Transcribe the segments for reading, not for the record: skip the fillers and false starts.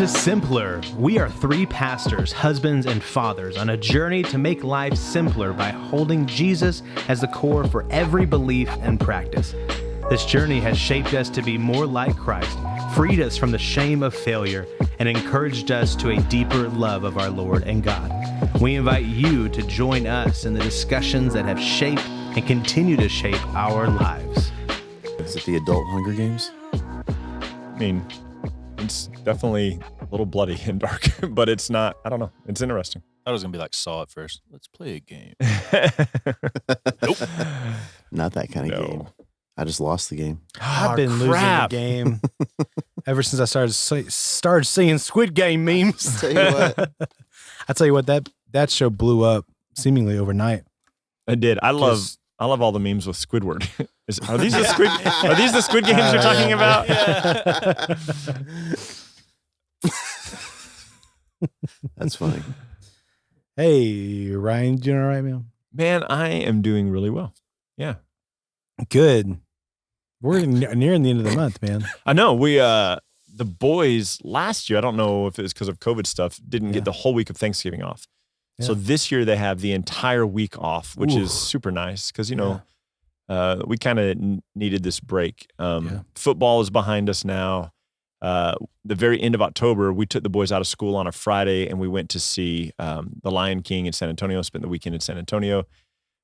to Simpler. We are three pastors, husbands, and fathers on a journey to make life simpler by holding Jesus as the core for every belief and practice. This journey has shaped us to be more like Christ, freed us from the shame of failure, and encouraged us to a deeper love of our Lord and God. We invite you to join us in the discussions that have shaped and continue to shape our lives. Is it the adult Hunger Games? I mean, it's definitely a little bloody and dark, but it's not, I don't know. It's interesting. I was going to be like Saw at first. Let's play a game. Nope. Not that kind of game. I just lost the game. I've been losing the game ever since I started seeing Squid Game memes. Tell you what. I tell you what, that show blew up seemingly overnight. I did. I love all the memes with Squidward. Are these the Squid Games you're talking about? Yeah. That's funny. Hey, Ryan, doing all right, man? Man, I am doing really well. Yeah. Good. We're nearing the end of the month, man. I know. We the boys last year, I don't know if it was because of COVID stuff, didn't get the whole week of Thanksgiving off. Yeah. So this year they have the entire week off, which is super nice because, we kind of needed this break. Football is behind us now. The very end of October, we took the boys out of school on a Friday and we went to see The Lion King in San Antonio, spent the weekend in San Antonio.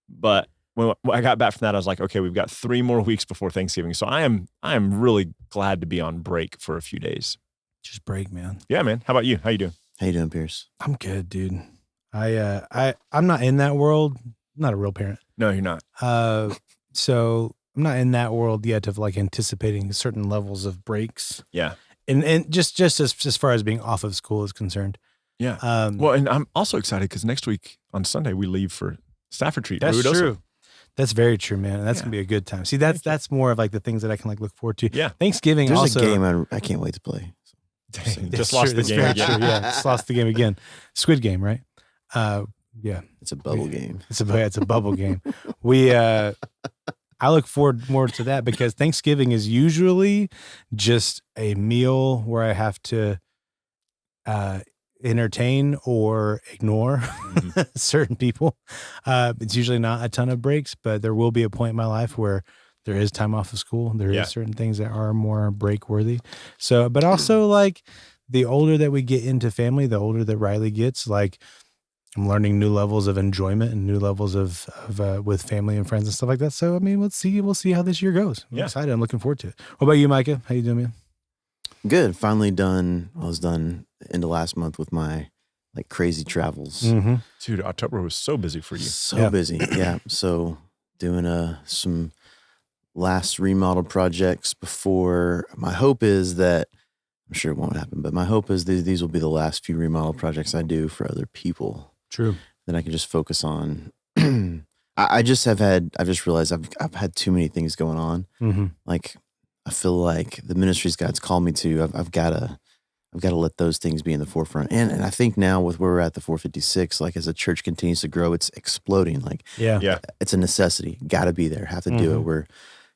But when I got back from that, I was like, okay, we've got 3 more weeks before Thanksgiving. So I am really glad to be on break for a few days. Just break, man. Yeah, man. How about you? How you doing? How you doing, Pierce? I'm good, dude. I'm not in that world. I'm not a real parent. No, you're not. So I'm not in that world yet of like anticipating certain levels of breaks. Yeah. And just as far as being off of school is concerned. Yeah. Well, and I'm also excited because next week on Sunday we leave for staff retreat. That's true. That's very true, man. And that's gonna be a good time. See, that's more of like the things that I can like look forward to. Yeah. Thanksgiving There's also. a game I can't wait to play. Just lost the game again. Yeah, just lost the game again. Squid Game, right? Yeah. It's a bubble game. It's a bubble game. I look forward more to that because Thanksgiving is usually just a meal where I have to entertain or ignore certain people. It's usually not a ton of breaks, but there will be a point in my life where there is time off of school. There is certain things that are more break worthy. So, but also like the older that we get into family, the older that Riley gets, like I'm learning new levels of enjoyment and new levels of with family and friends and stuff like that. So, I mean, we'll see how this year goes. I'm excited. I'm looking forward to it. What about you, Micah? How you doing, man? Good. Finally done. I was done into last month with my like crazy travels. Mm-hmm. Dude, October was so busy for you. So busy. Yeah. So doing some last remodel projects before. My hope is that, I'm sure it won't happen, but my hope is these will be the last few remodel projects I do for other people. True. Then I can just focus on. I've just realized I've had too many things going on. Mm-hmm. Like I feel like the ministries God's called me to, I've got to let those things be in the forefront. And I think now with where we're at the 456, like as the church continues to grow, it's exploding. Like it's a necessity. Got to be there. Have to do it. We're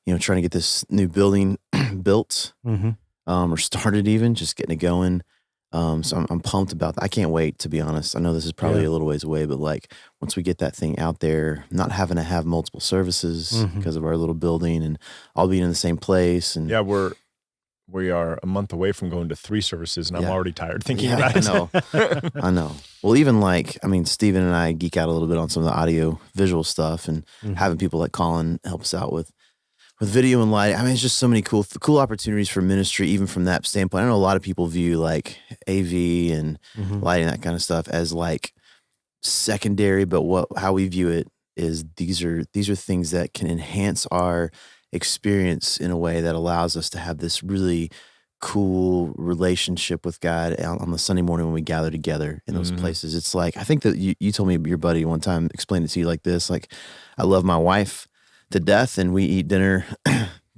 trying to get this new building built. Or started even, just getting it going. So I'm pumped about that. I can't wait, to be honest. I know this is probably a little ways away, but like once we get that thing out there, not having to have multiple services because of our little building and all being in the same place. And we are a month away from going to 3 services and I'm already tired thinking about it. I know. Well, even Steven and I geek out a little bit on some of the audio visual stuff and having people like Colin help us out with video and lighting. I mean, it's just so many cool opportunities for ministry, even from that standpoint. I know a lot of people view like AV and lighting, that kind of stuff as like secondary, but how we view it is these are things that can enhance our experience in a way that allows us to have this really cool relationship with God on the Sunday morning when we gather together in those places. It's like, I think that you told me your buddy one time explained it to you like this, like I love my wife to death and we eat dinner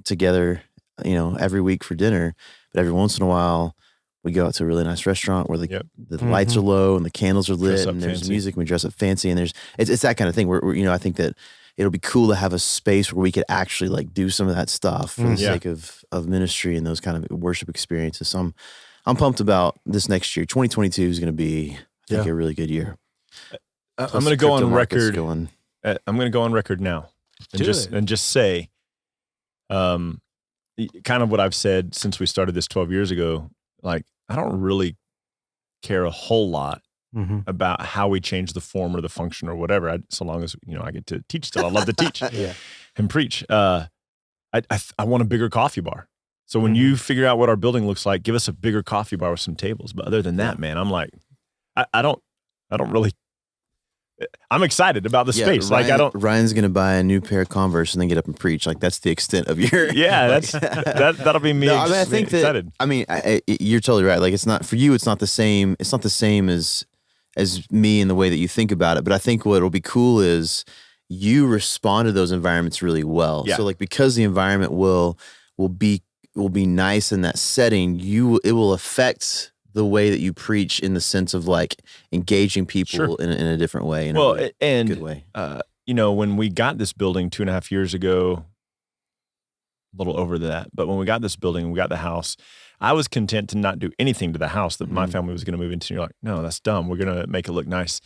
together, every week for dinner, but every once in a while we go out to a really nice restaurant where the lights are low and the candles are lit and there's music and we dress up fancy and it's that kind of thing where I think that it'll be cool to have a space where we could actually like do some of that stuff for the sake of ministry and those kind of worship experiences. So I'm pumped about this next year. 2022 is going to be, I think, a really good year. I'm going to go on record. I'm going to go on record now and just say, kind of what I've said since we started this 12 years ago. Like, I don't really care a whole lot about how we change the form or the function or whatever. So long as I get to teach still. I love to teach and preach. I want a bigger coffee bar. So when you figure out what our building looks like, give us a bigger coffee bar with some tables. But other than that, man, I'm like, I don't really. I'm excited about the space. Ryan's gonna buy a new pair of Converse and then get up and preach. Like, that's the extent of your. Yeah, that'll be me. No, I mean, I think excited. You're totally right. Like, it's not for you. It's not the same. It's not the same as me in the way that you think about it. But I think what'll be cool is you respond to those environments really well. Yeah. So, like, because the environment will be nice in that setting, it will affect the way that you preach in the sense of like engaging people in a different way. In a good way. When we got this building 2.5 years ago, a little over that, but when we got this building, we got the house, I was content to not do anything to the house that my family was going to move into. You're like, no, that's dumb. We're going to make it look nice.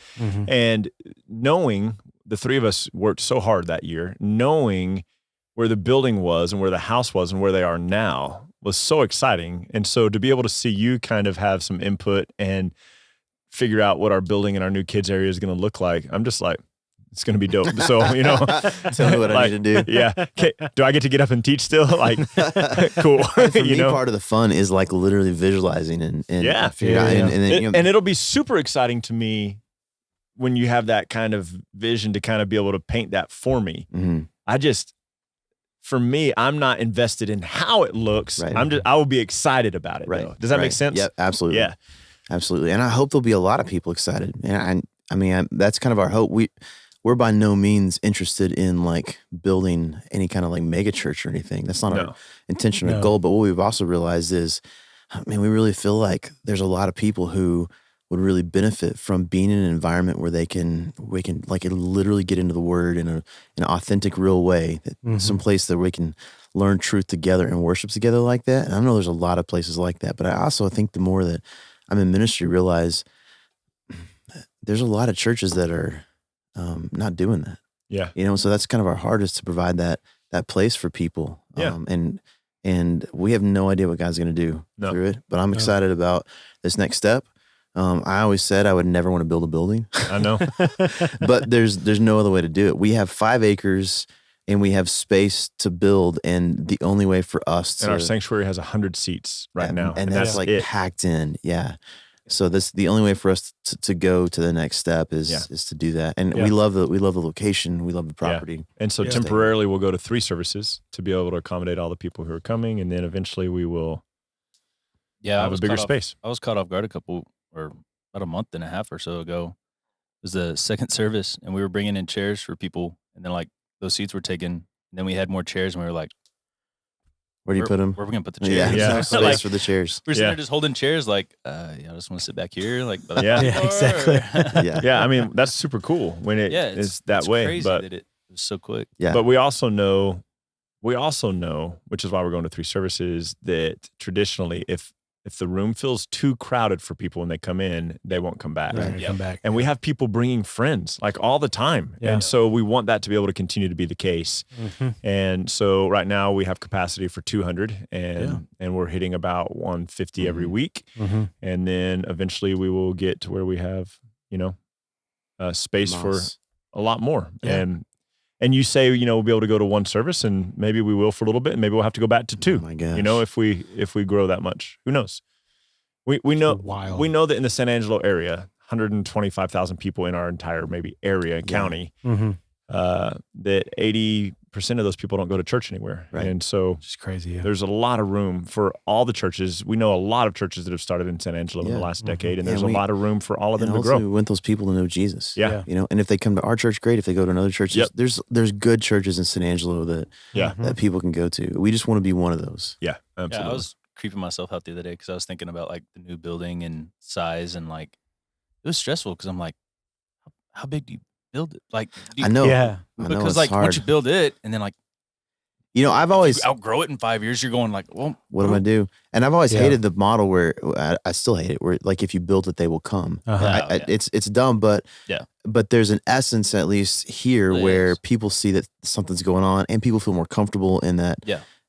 And knowing the three of us worked so hard that year, knowing where the building was and where the house was and where they are now was so exciting. And so to be able to see you kind of have some input and figure out what our building and our new kids area is going to look like, I'm just like, it's going to be dope. So, tell me what I need to do. Yeah. Okay. Do I get to get up and teach still? Like, cool. For me, part of the fun is like literally visualizing and figuring out. And it'll be super exciting to me when you have that kind of vision to kind of be able to paint that for me. For me, I'm not invested in how it looks. Right. I will be excited about it. Though. Does that make sense? Yeah, absolutely. Yeah, absolutely. And I hope there'll be a lot of people excited. And I mean, that's kind of our hope. We're by no means interested in like building any kind of like mega church or anything. That's not our intention or goal. But what we've also realized is, we really feel like there's a lot of people who would really benefit from being in an environment where we can like literally get into the word in an authentic, real way. Some place that we can learn truth together and worship together like that. And I know there's a lot of places like that, but I also think the more that I'm in ministry, realize there's a lot of churches that are not doing that. Yeah. So that's kind of our heart, is to provide that place for people. Yeah. And we have no idea what God's going to do through it, but I'm excited about this next step. I always said I would never want to build a building. I know. But there's no other way to do it. We have 5 acres and we have space to build, and the only way for us to... And our sanctuary has 100 seats right now. And that's like packed in. Yeah. So the only way for us to go to the next step is to do that. And we love the location. We love the property. Yeah. And so temporarily we'll go to 3 services to be able to accommodate all the people who are coming. And then eventually we will have a bigger space. I was caught off guard about a month and a half or so ago. It was the second service, and we were bringing in chairs for people, and then like those seats were taken, and then we had more chairs, and we were like, where do you put them? Where are we gonna put the chairs? Yeah. Space for the chairs. We're sitting there just holding chairs, like, I just want to sit back here, like, exactly. Yeah, I mean, that's super cool when it is that way. Crazy but that it was so quick. Yeah. But we also know, which is why we're going to 3 services, that traditionally, if the room feels too crowded for people when they come in, they won't come back. Right, come back. And we have people bringing friends like all the time. Yeah. And so we want that to be able to continue to be the case. And so right now we have capacity for 200 and we're hitting about 150 every week. And then eventually we will get to where we have, space for a lot more. Yeah. And you say, we'll be able to go to 1 service, and maybe we will for a little bit, and maybe we'll have to go back to 2. Oh my gosh. If we grow that much, who knows? We know that in the San Angelo area, 125,000 people in our entire maybe area county, that 80% of those people don't go to church anywhere. Right. And so it's crazy. Yeah. There's a lot of room for all the churches. We know a lot of churches that have started in San Angelo in the last decade, and there's a lot of room for all of them to grow. We want those people to know Jesus. Yeah. And if they come to our church, great. If they go to another church, there's good churches in San Angelo that people can go to. We just want to be one of those. Yeah, absolutely. Yeah, I was creeping myself out the other day because I was thinking about like the new building and size, and like it was stressful because I'm like, how big do you build it? Like, I know. Yeah. I know, because it's like hard. once you build it, and then like You know, I've always outgrow it in 5 years. You're going like, well, what am I do? And I've always hated the model where I still hate it. Where like if you build it, they will come. It's dumb, but there's an essence at least here where people see that something's going on and people feel more comfortable in that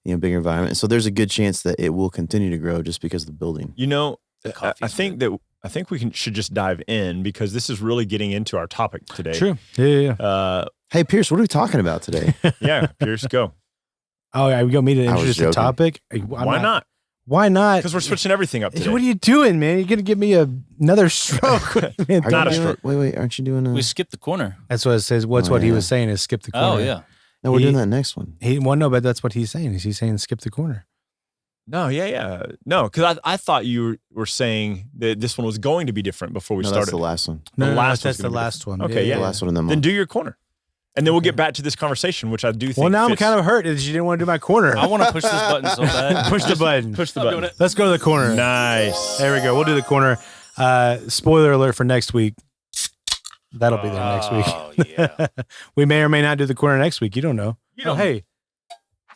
bigger environment. So there's a good chance that it will continue to grow just because of the building. You know, I think we should just dive in because this is really getting into our topic today. True. Yeah. Hey Pierce, what are we talking about today? Yeah, Pierce, go. Oh, yeah, we got me to introduce the topic. Why not? Why not? Because we're switching everything up today. What are you doing, man? You're gonna give me another stroke. Man, not a stroke. Wait, aren't you doing We skipped the corner. That's what it says. What he was saying is skip the corner. Oh yeah. No, we're doing that next one. No, but that's what he's saying. He's saying skip the corner. No, yeah. No, because I thought you were saying that this one was going to be different before we started. That's the last one. That's the last one. Okay, yeah. The last one in the month. Then do your corner. And then we'll get back to this conversation, which I do think Well, now fits. I'm kind of hurt that you didn't want to do my corner. I want to push this button so bad. Push the button. Push the button. Let's go to the corner. Nice. There we go. We'll do the corner. Spoiler alert for next week. That'll be there next week. Oh, yeah. We may or may not do the corner next week. You don't know. Hey,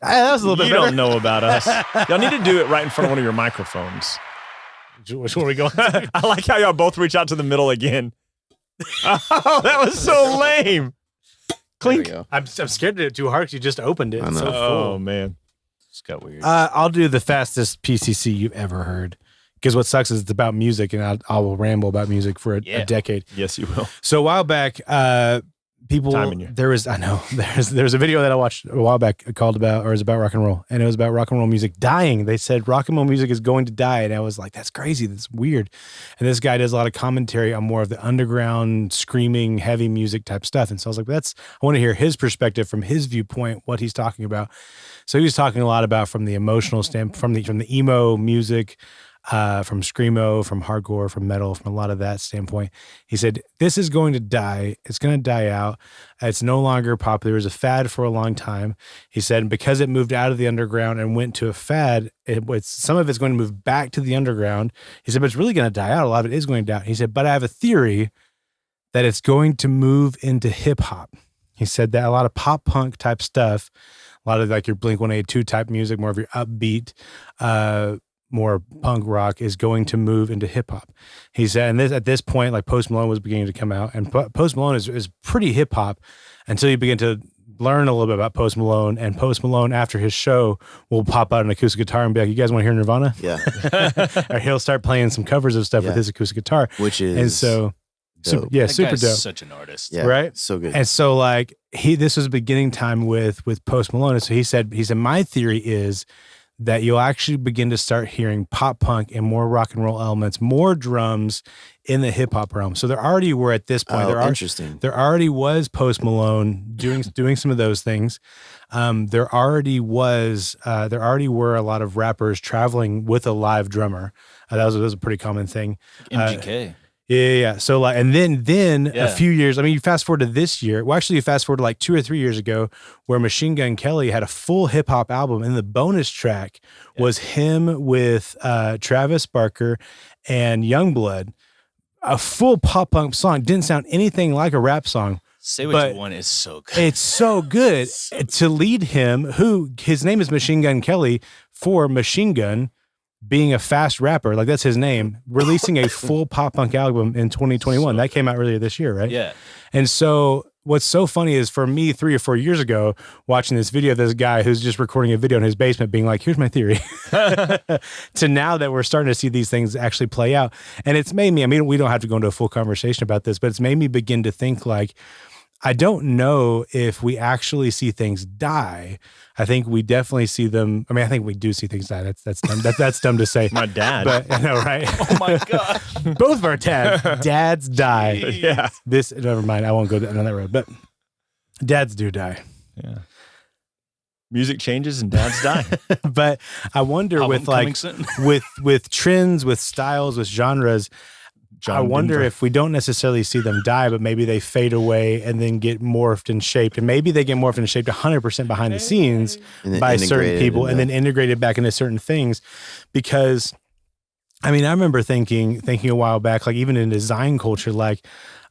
that was a little bit You better. don't know about us. Y'all need to do it right in front of one of your microphones. Which one are we going? I like how y'all both reach out to the middle again. Oh, that was so lame. Clink. I'm scared to do it too hard because you just opened it. I know. It's so full. Oh, man. It's got weird. I'll do the fastest PCC you've ever heard. Because what sucks is it's about music, and I will ramble about music for a decade. Yes, you will. So a while back, there was a video that I watched a while back called about, or it was about rock and roll, and it was about rock and roll music dying. They said rock and roll music is going to die, and I was like, that's crazy, that's weird. And this guy does a lot of commentary on more of the underground, screaming, heavy music type stuff. And so I was like, I want to hear his perspective from his viewpoint, what he's talking about. So he was talking a lot about from the emotional standpoint, from the emo music, from screamo, from hardcore, from metal, from a lot of that standpoint. He said, this is going to die. It's going to die out. It's no longer popular. It was a fad for a long time. He said, because it moved out of the underground and went to a fad, some of it's going to move back to the underground. He said, but it's really going to die out. A lot of it is going to die out. He said, but I have a theory that it's going to move into hip hop. He said that a lot of pop punk type stuff, a lot of like your Blink-182 type music, more of your upbeat, more punk rock is going to move into hip hop. He said, and at this point, like Post Malone was beginning to come out, and Post Malone is pretty hip hop until you begin to learn a little bit about Post Malone. And Post Malone, after his show, will pop out an acoustic guitar and be like, "You guys want to hear Nirvana?" Yeah. Or he'll start playing some covers of stuff with his acoustic guitar, which is and so super dope. Such an artist, right? So good. And so like this was beginning time with Post Malone. And so he said, my theory is that you'll actually begin to start hearing pop punk and more rock and roll elements, more drums in the hip hop realm. So there already were at this point. Interesting. There already was Post Malone doing some of those things. There already were a lot of rappers traveling with a live drummer. That was a pretty common thing. MGK. Yeah. So like, and then a few years, I mean, you fast forward to this year. Well, actually, you fast forward to like 2 or 3 years ago, where Machine Gun Kelly had a full hip hop album, and the bonus track was him with Travis Barker and Youngblood, a full pop punk song. Didn't sound anything like a rap song. Say What You Want is so good. It's so good to lead him, who his name is Machine Gun Kelly, for Machine Gun being a fast rapper, like that's his name, releasing a full pop punk album in 2021. That came out earlier this year, right? Yeah. And so what's so funny is for me 3 or 4 years ago, watching this video of this guy who's just recording a video in his basement being like, here's my theory, to now that we're starting to see these things actually play out. And it's made me, I mean, we don't have to go into a full conversation about this, but it's made me begin to think like, I don't know if we actually see things die. I think we definitely see them. I mean, I think we do see things die. That's dumb. That's dumb to say. My dad. But I know, right? Oh my God. Both of our dads die. Yeah. Never mind. I won't go down that road. But dads do die. Yeah. Music changes and dads die. But I wonder with like with trends, with styles, with genres. I wonder if we don't necessarily see them die, but maybe they fade away and then get morphed and shaped. And maybe they get morphed and shaped 100% behind the scenes by certain people and then integrated back into certain things. Because, I mean, I remember thinking a while back, like even in design culture, like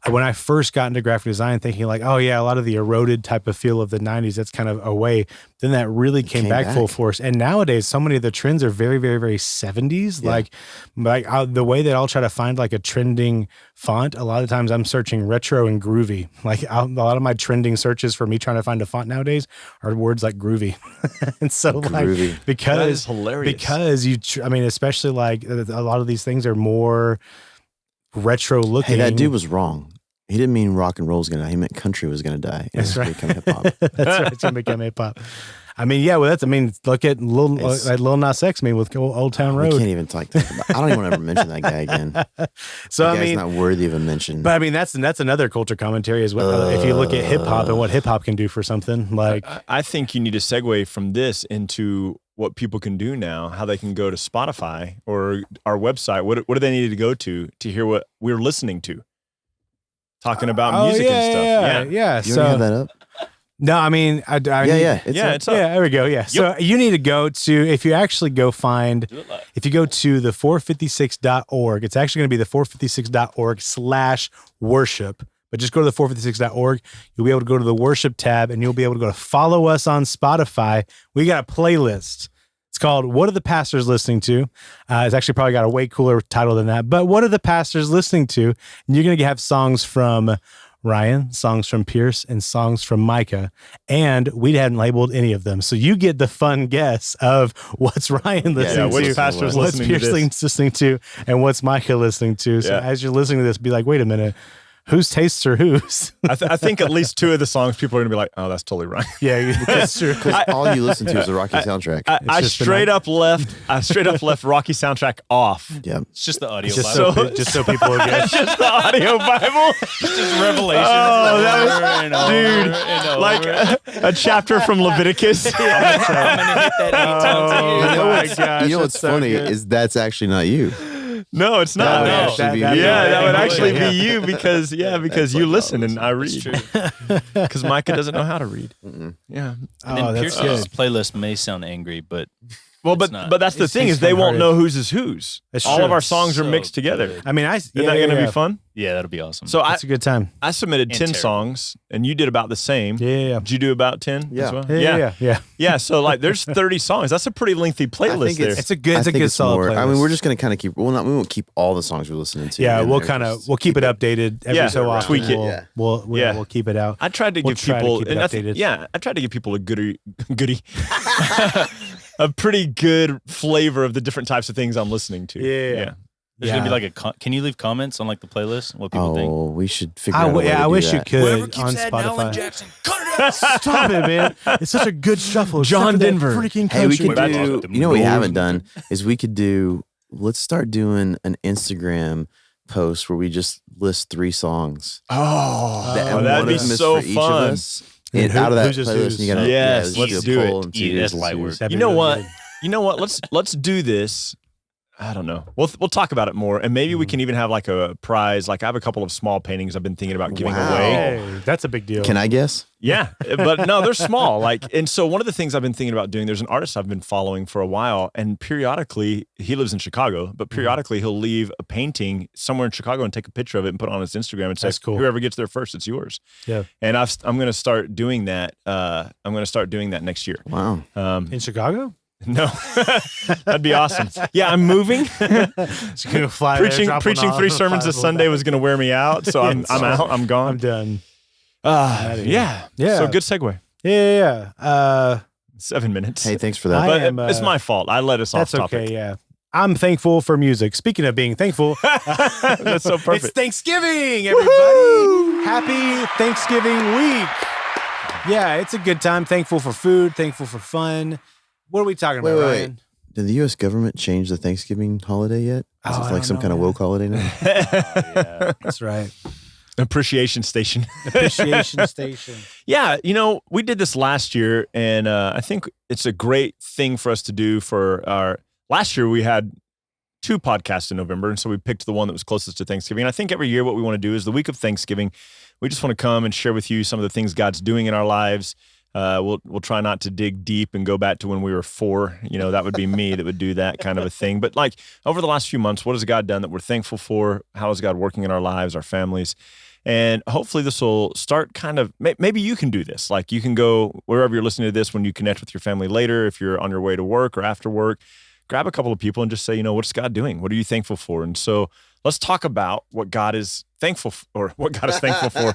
when I first got into graphic design, thinking like, oh yeah, a lot of the eroded type of feel of the 90s, that's kind of away. Then that really came back full force. And nowadays, so many of the trends are very, very, very 70s. Yeah. The way that I'll try to find like a trending font, a lot of times I'm searching retro and groovy. Like a lot of my trending searches for me trying to find a font nowadays are words like groovy. And so groovy. Like, because that is hilarious. Because especially like a lot of these things are more retro looking. Hey, that dude was wrong. He didn't mean rock and roll was gonna die. He meant country was gonna die. That's right. Become hip hop. That's right. It's gonna become hip hop. Look at Lil Nas X, with Old Town Road. We can't even talk about. I don't even want to ever mention that guy again. So that guy's not worthy of a mention. But that's another culture commentary as well. If you look at hip hop and what hip hop can do for something, like I think you need to segue from this into what people can do now, how they can go to Spotify or our website. What do they need to go to hear what we're listening to? Talking about music and stuff. Yeah. You already have that up? No, It's up. Yeah, there we go. Yeah. Yep. So you need to go to, if you go to the 456.org, it's actually going to be the 456.org/worship. But just go to the 456.org. You'll be able to go to the worship tab and you'll be able to go to follow us on Spotify. We got a playlist. It's called What Are the Pastors Listening To? It's actually probably got a way cooler title than that. But what are the pastors listening to? And you're going to have songs from Ryan, songs from Pierce, and songs from Micah. And we hadn't labeled any of them. So you get the fun guess of what's Ryan listening to, which pastor's what's listening Pierce to this? listening to, and what's Micah listening to. So as you're listening to this, be like, wait a minute. Whose tastes are whose? I think at least two of the songs people are going to be like, oh, that's totally right. Yeah, that's true. All you listen to is the Rocky soundtrack. I straight up left Rocky soundtrack off. Yeah, it's just the audio Bible. Just so people will get just the audio Bible. Just Revelation. Oh, that was, dude, like a chapter from Leviticus. I'm gonna hit that 8 times a year. You know what's funny is that's actually not you. No, it's not. That would actually be you because you listen and I read. Because Micah doesn't know how to read. Yeah. And then Pierce's playlist may sound angry, but but that's the thing is they won't know whose is whose. All of our songs are mixed together. Good. Isn't that going to be fun? Yeah, that'll be awesome. So it's a good time. I submitted 10 songs and you did about the same. Yeah. Did you do about 10 yeah. as well? Yeah. So there's 30 songs. That's a pretty lengthy playlist there. It's a good solid playlist. I mean, we're just going to kind of keep, we won't keep all the songs we're listening to. Yeah, we'll keep it updated every so often. Tweak it. We'll keep it out. I tried to give people, I tried to give people a goodie, a pretty good flavor of the different types of things I'm listening to. Yeah. There's gonna be like can you leave comments on like the playlist? What people think? Oh, we should figure out a way to I do wish that. you could on Spotify. Jackson, cut it out. Stop it, man! It's such a good shuffle. John Denver. Freaking Hey, we country. could do. You know what we haven't done is we could do. Let's start doing an Instagram post where we just list 3 songs. That'd be so fun. And out of that playlist, you gotta let's do it. That's light work. You know what? Let's do this. I don't know. We'll talk about it more, and maybe we can even have like a prize. Like I have a couple of small paintings I've been thinking about giving away. Hey, that's a big deal. Can I guess? Yeah, but no, they're small. And so one of the things I've been thinking about doing. There's an artist I've been following for a while, and periodically he lives in Chicago, but periodically he'll leave a painting somewhere in Chicago and take a picture of it and put it on his Instagram and say, cool. Whoever gets there first, it's yours. Yeah, and I'm going to start doing that. I'm going to start doing that next year. Wow. In Chicago. No, that'd be awesome. Yeah, I'm moving. Just gonna fly preaching 3 sermons a Sunday was going to wear me out, so I'm out. I'm gone. I'm done. Yeah. So good segue. Yeah. 7 minutes. Hey, thanks for that. But it's my fault. I let us off topic. That's okay. Yeah. I'm thankful for music. Speaking of being thankful, that's so perfect. It's Thanksgiving, everybody. Woo-hoo! Happy Thanksgiving week. Yeah, it's a good time. Thankful for food. Thankful for fun. What are we talking about, Ryan? Did the U.S. government change the Thanksgiving holiday yet? Is it like some kind of woke holiday now? Yeah, that's right. Appreciation station. Appreciation station. Yeah, we did this last year, and I think it's a great thing for us to do for our. Last year we had 2 podcasts in November, and so we picked the one that was closest to Thanksgiving. And I think every year what we want to do is the week of Thanksgiving, we just want to come and share with you some of the things God's doing in our lives. We'll try not to dig deep and go back to when we were 4. That would be me that would do that kind of a thing. But like over the last few months, what has God done that we're thankful for? How is God working in our lives, our families? And hopefully this will start kind of, maybe you can do this. Like you can go wherever you're listening to this when you connect with your family later, if you're on your way to work or after work, grab a couple of people and just say, what's God doing? What are you thankful for? And so let's talk about what God is thankful for, or what God is thankful for,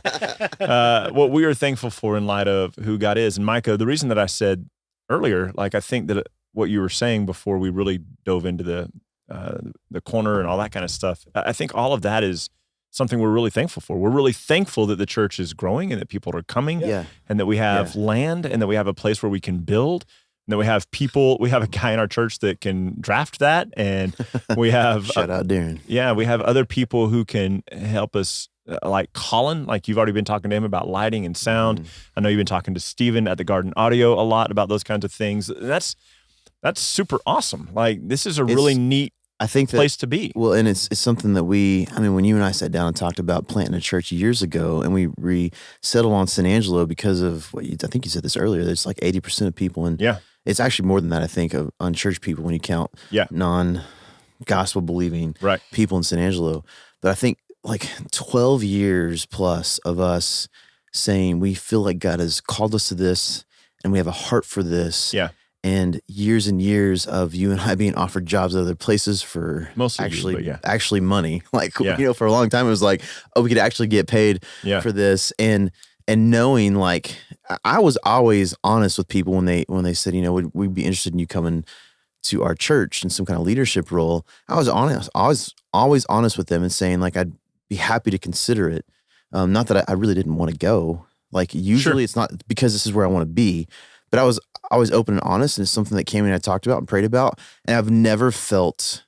what we are thankful for in light of who God is. And Micah, the reason that I said earlier, like I think that what you were saying before we really dove into the corner and all that kind of stuff, I think all of that is something we're really thankful for. We're really thankful that the church is growing and that people are coming and that we have land and that we have a place where we can build. And then we have people, we have a guy in our church that can draft that. And we have, shout out Darren. Yeah, we have other people who can help us, like Colin, like you've already been talking to him about lighting and sound. I know you've been talking to Steven at the Garden Audio a lot about those kinds of things. That's super awesome. Like this is a really neat place to be. Well, and it's something that when you and I sat down and talked about planting a church years ago, and we settled on San Angelo because of I think you said this earlier, there's like 80% of people in it's actually more than that, I think, of unchurched people when you count non-gospel believing people in San Angelo. But I think like 12 years plus of us saying we feel like God has called us to this and we have a heart for this. Yeah. And years of you and I being offered jobs at other places for actually money. Like, for a long time, it was like, oh, we could actually get paid for this. And knowing, like, I was always honest with people when they said, we'd be interested in you coming to our church in some kind of leadership role. I was honest. I was always honest with them and saying, like, I'd be happy to consider it. Not that I really didn't want to go. Like, usually it's not because this is where I want to be. But I was always open and honest, and it's something that Cami and I talked about and prayed about. And I've never felt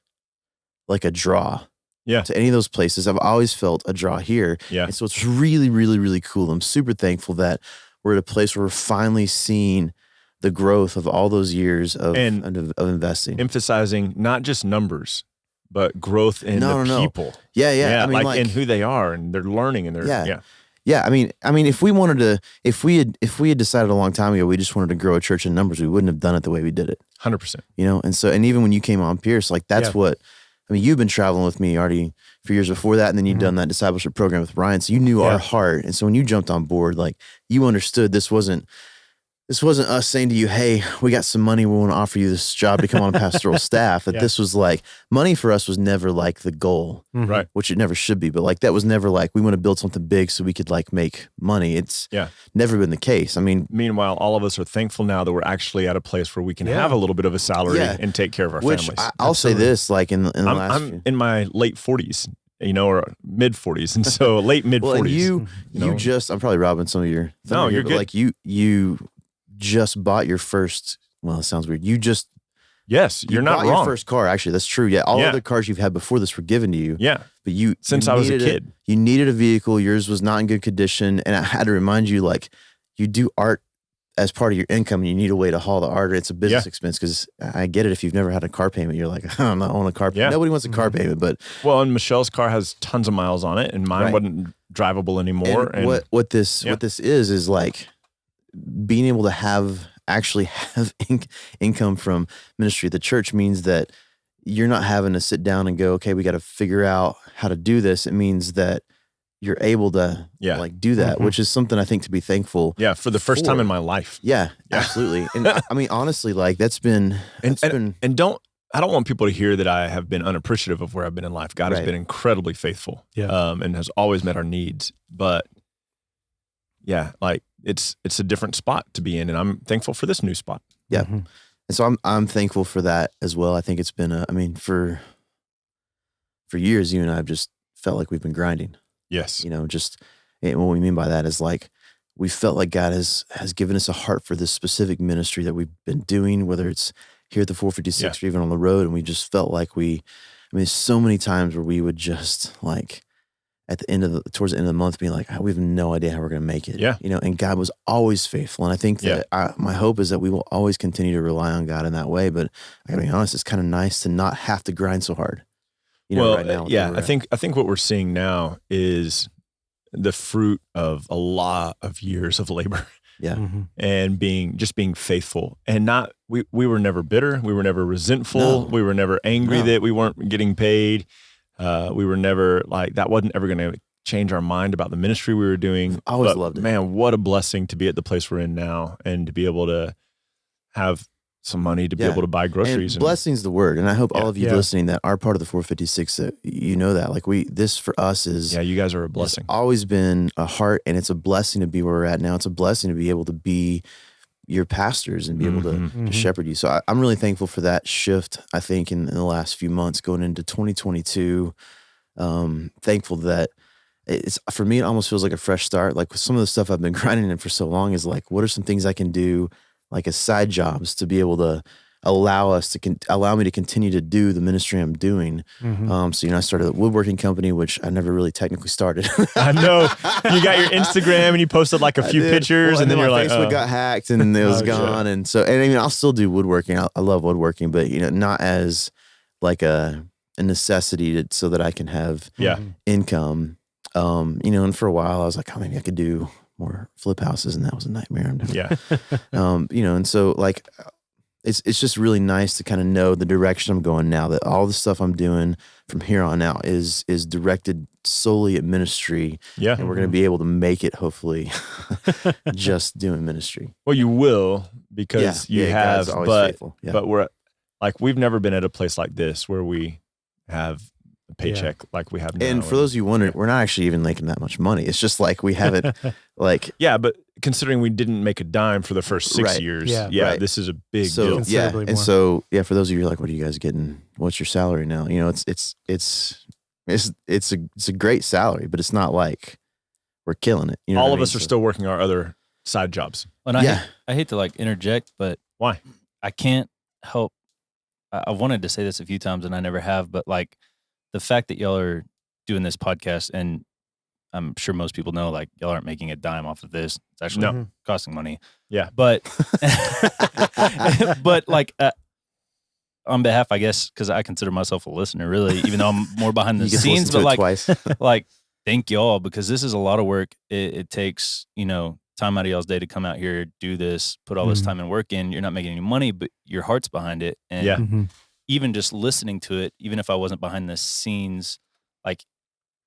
like a draw to any of those places. I've always felt a draw here. Yeah. And so it's really, really, really cool. I'm super thankful that we're at a place where we're finally seeing the growth of all those years of investing. Emphasizing not just numbers, but growth in people. Yeah. I mean, like in who they are and they're learning and they're Yeah, I mean, if we had decided a long time ago we just wanted to grow a church in numbers, we wouldn't have done it the way we did it. 100%. And even when you came on Pierce, like that's what I mean. You've been traveling with me already for years before that, and then you've done that discipleship program with Ryan, so you knew our heart. And so when you jumped on board, like you understood this wasn't us saying to you, hey, we got some money, we want to offer you this job to come on a pastoral staff. That this was like, money for us was never like the goal, right? Which it never should be. But like, that was never like, we want to build something big so we could like make money. It's never been the case. I mean, meanwhile, all of us are thankful now that we're actually at a place where we can have a little bit of a salary and take care of our families. I'll say this, like in the last I'm in my late 40s, or mid 40s. And so late mid 40s. You just, I'm probably robbing some of your, you're good. Like you just bought your first, well, it sounds weird. You're not wrong. Your first car, actually. That's true. Yeah. All other cars you've had before this were given to you. Yeah. But since I was a kid. You needed a vehicle. Yours was not in good condition. And I had to remind you, like, you do art as part of your income and you need a way to haul the art. It's a business expense because I get it. If you've never had a car payment, you're like, I don't know, I want a car payment. Nobody wants a car payment, but. Well, and Michelle's car has tons of miles on it and mine wasn't drivable anymore. And what this is like being able to actually have income from ministry at the church means that you're not having to sit down and go, okay, we got to figure out how to do this. It means that you're able to like do that, which is something I think to be thankful. Yeah. For the first time in my life. Yeah, absolutely. And I mean, honestly, like I don't want people to hear that I have been unappreciative of where I've been in life. God has been incredibly faithful and has always met our needs. But like it's a different spot to be in, and I'm thankful for this new spot. Yeah. And so I'm thankful for that as well. I think it's been for years, you and I have just felt like we've been grinding. Yes. And what we mean by that is like, we felt like God has given us a heart for this specific ministry that we've been doing, whether it's here at the 456 or even on the road. And we just felt like there's so many times where we would just like, towards the end of the month, being like, we have no idea how we're going to make it. Yeah. And God was always faithful. And I think that my hope is that we will always continue to rely on God in that way. But I gotta be honest, it's kind of nice to not have to grind so hard. Right now. I think what we're seeing now is the fruit of a lot of years of labor. Yeah. And being faithful and not, we were never bitter. We were never resentful. No. We were never angry that we weren't getting paid. We were never like, that wasn't ever going to change our mind about the ministry we were doing. Always loved it. Man, what a blessing to be at the place we're in now and to be able to have some money to be able to buy groceries. And blessing's the word. And I hope all of you listening that are part of the 456, that you know that. Like this for us is. Yeah, you guys are a blessing. It's always been a heart, and it's a blessing to be where we're at now. It's a blessing to be able to be your pastors and be able to shepherd you. So I'm really thankful for that shift, I think, in the last few months going into 2022. Thankful that it's, for me, it almost feels like a fresh start. Like some of the stuff I've been grinding in for so long is like, what are some things I can do like as side jobs to be able to allow me to continue to do the ministry I'm doing. So, I started a woodworking company, which I never really technically started. I know. You got your Instagram and you posted like a few pictures, and then you're like, Facebook got hacked and it was gone. And so, and I mean, I'll still do woodworking. I love woodworking, but not as like a necessity so that I can have income. And for a while I was like, oh, maybe I could do more flip houses, and that was a nightmare. And so like, it's just really nice to kind of know the direction I'm going now, that all the stuff I'm doing from here on out is directed solely at ministry. Yeah. And we're going to be able to make it, hopefully, just doing ministry. Well, you will, because you have, God's always faithful. But we're like, we've never been at a place like this where we have a paycheck like we have now. And for those of you wondering, we're not actually even making that much money. It's just like we have it like. Yeah, but considering we didn't make a dime for the first 6 years, this is a big deal. Yeah, and so for those of you who are like, what are you guys getting? What's your salary now? It's a great salary, but it's not like we're killing it. All of us are still working our other side jobs. And I hate to like interject, but why? I can't help. I wanted to say this a few times and I never have, but like the fact that y'all are doing this podcast, and I'm sure most people know, like, y'all aren't making a dime off of this. It's actually costing money. Yeah. But, but like, on behalf, I guess, because I consider myself a listener, really, even though I'm more behind the scenes, but like, like, thank y'all, because this is a lot of work. It takes, time out of y'all's day to come out here, do this, put all this time and work in. You're not making any money, but your heart's behind it. And even just listening to it, even if I wasn't behind the scenes, like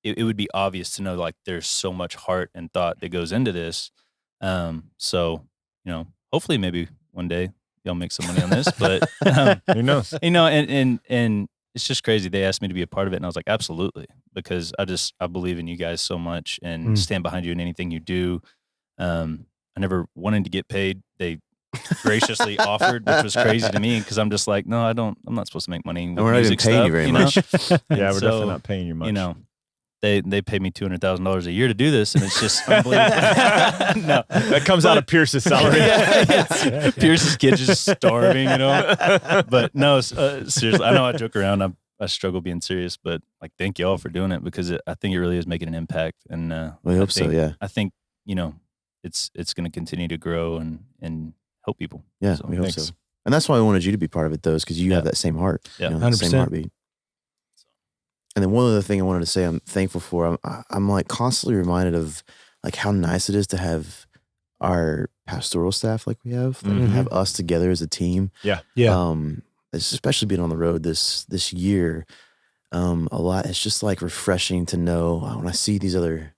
it would be obvious to know, like, there's so much heart and thought that goes into this. So, hopefully maybe one day y'all make some money on this, but who knows? And it's just crazy. They asked me to be a part of it, and I was like, absolutely, because I believe in you guys so much and stand behind you in anything you do. I never wanted to get paid. They graciously offered, which was crazy to me, because I'm just like, no, I'm not supposed to make money with we're not even paying you very much. Yeah, we're definitely not paying you much. They pay me $200,000 a year to do this, and it's just unbelievable. No, that comes out of Pierce's salary. Pierce's kid just starving, But no, seriously, I know I joke around. I struggle being serious, but like, thank y'all for doing it, because I think it really is making an impact. And we hope so. Yeah, I think it's going to continue to grow and help people. Yeah, so, we hope so. And that's why I wanted you to be part of it, though, is because you have that same heart. Yeah, 100%. Same heartbeat. And then one other thing I wanted to say I'm thankful for, I'm like constantly reminded of like how nice it is to have our pastoral staff like we have, have us together as a team. Yeah. Yeah. Especially being on the road this year, a lot. It's just like refreshing to know when I see these other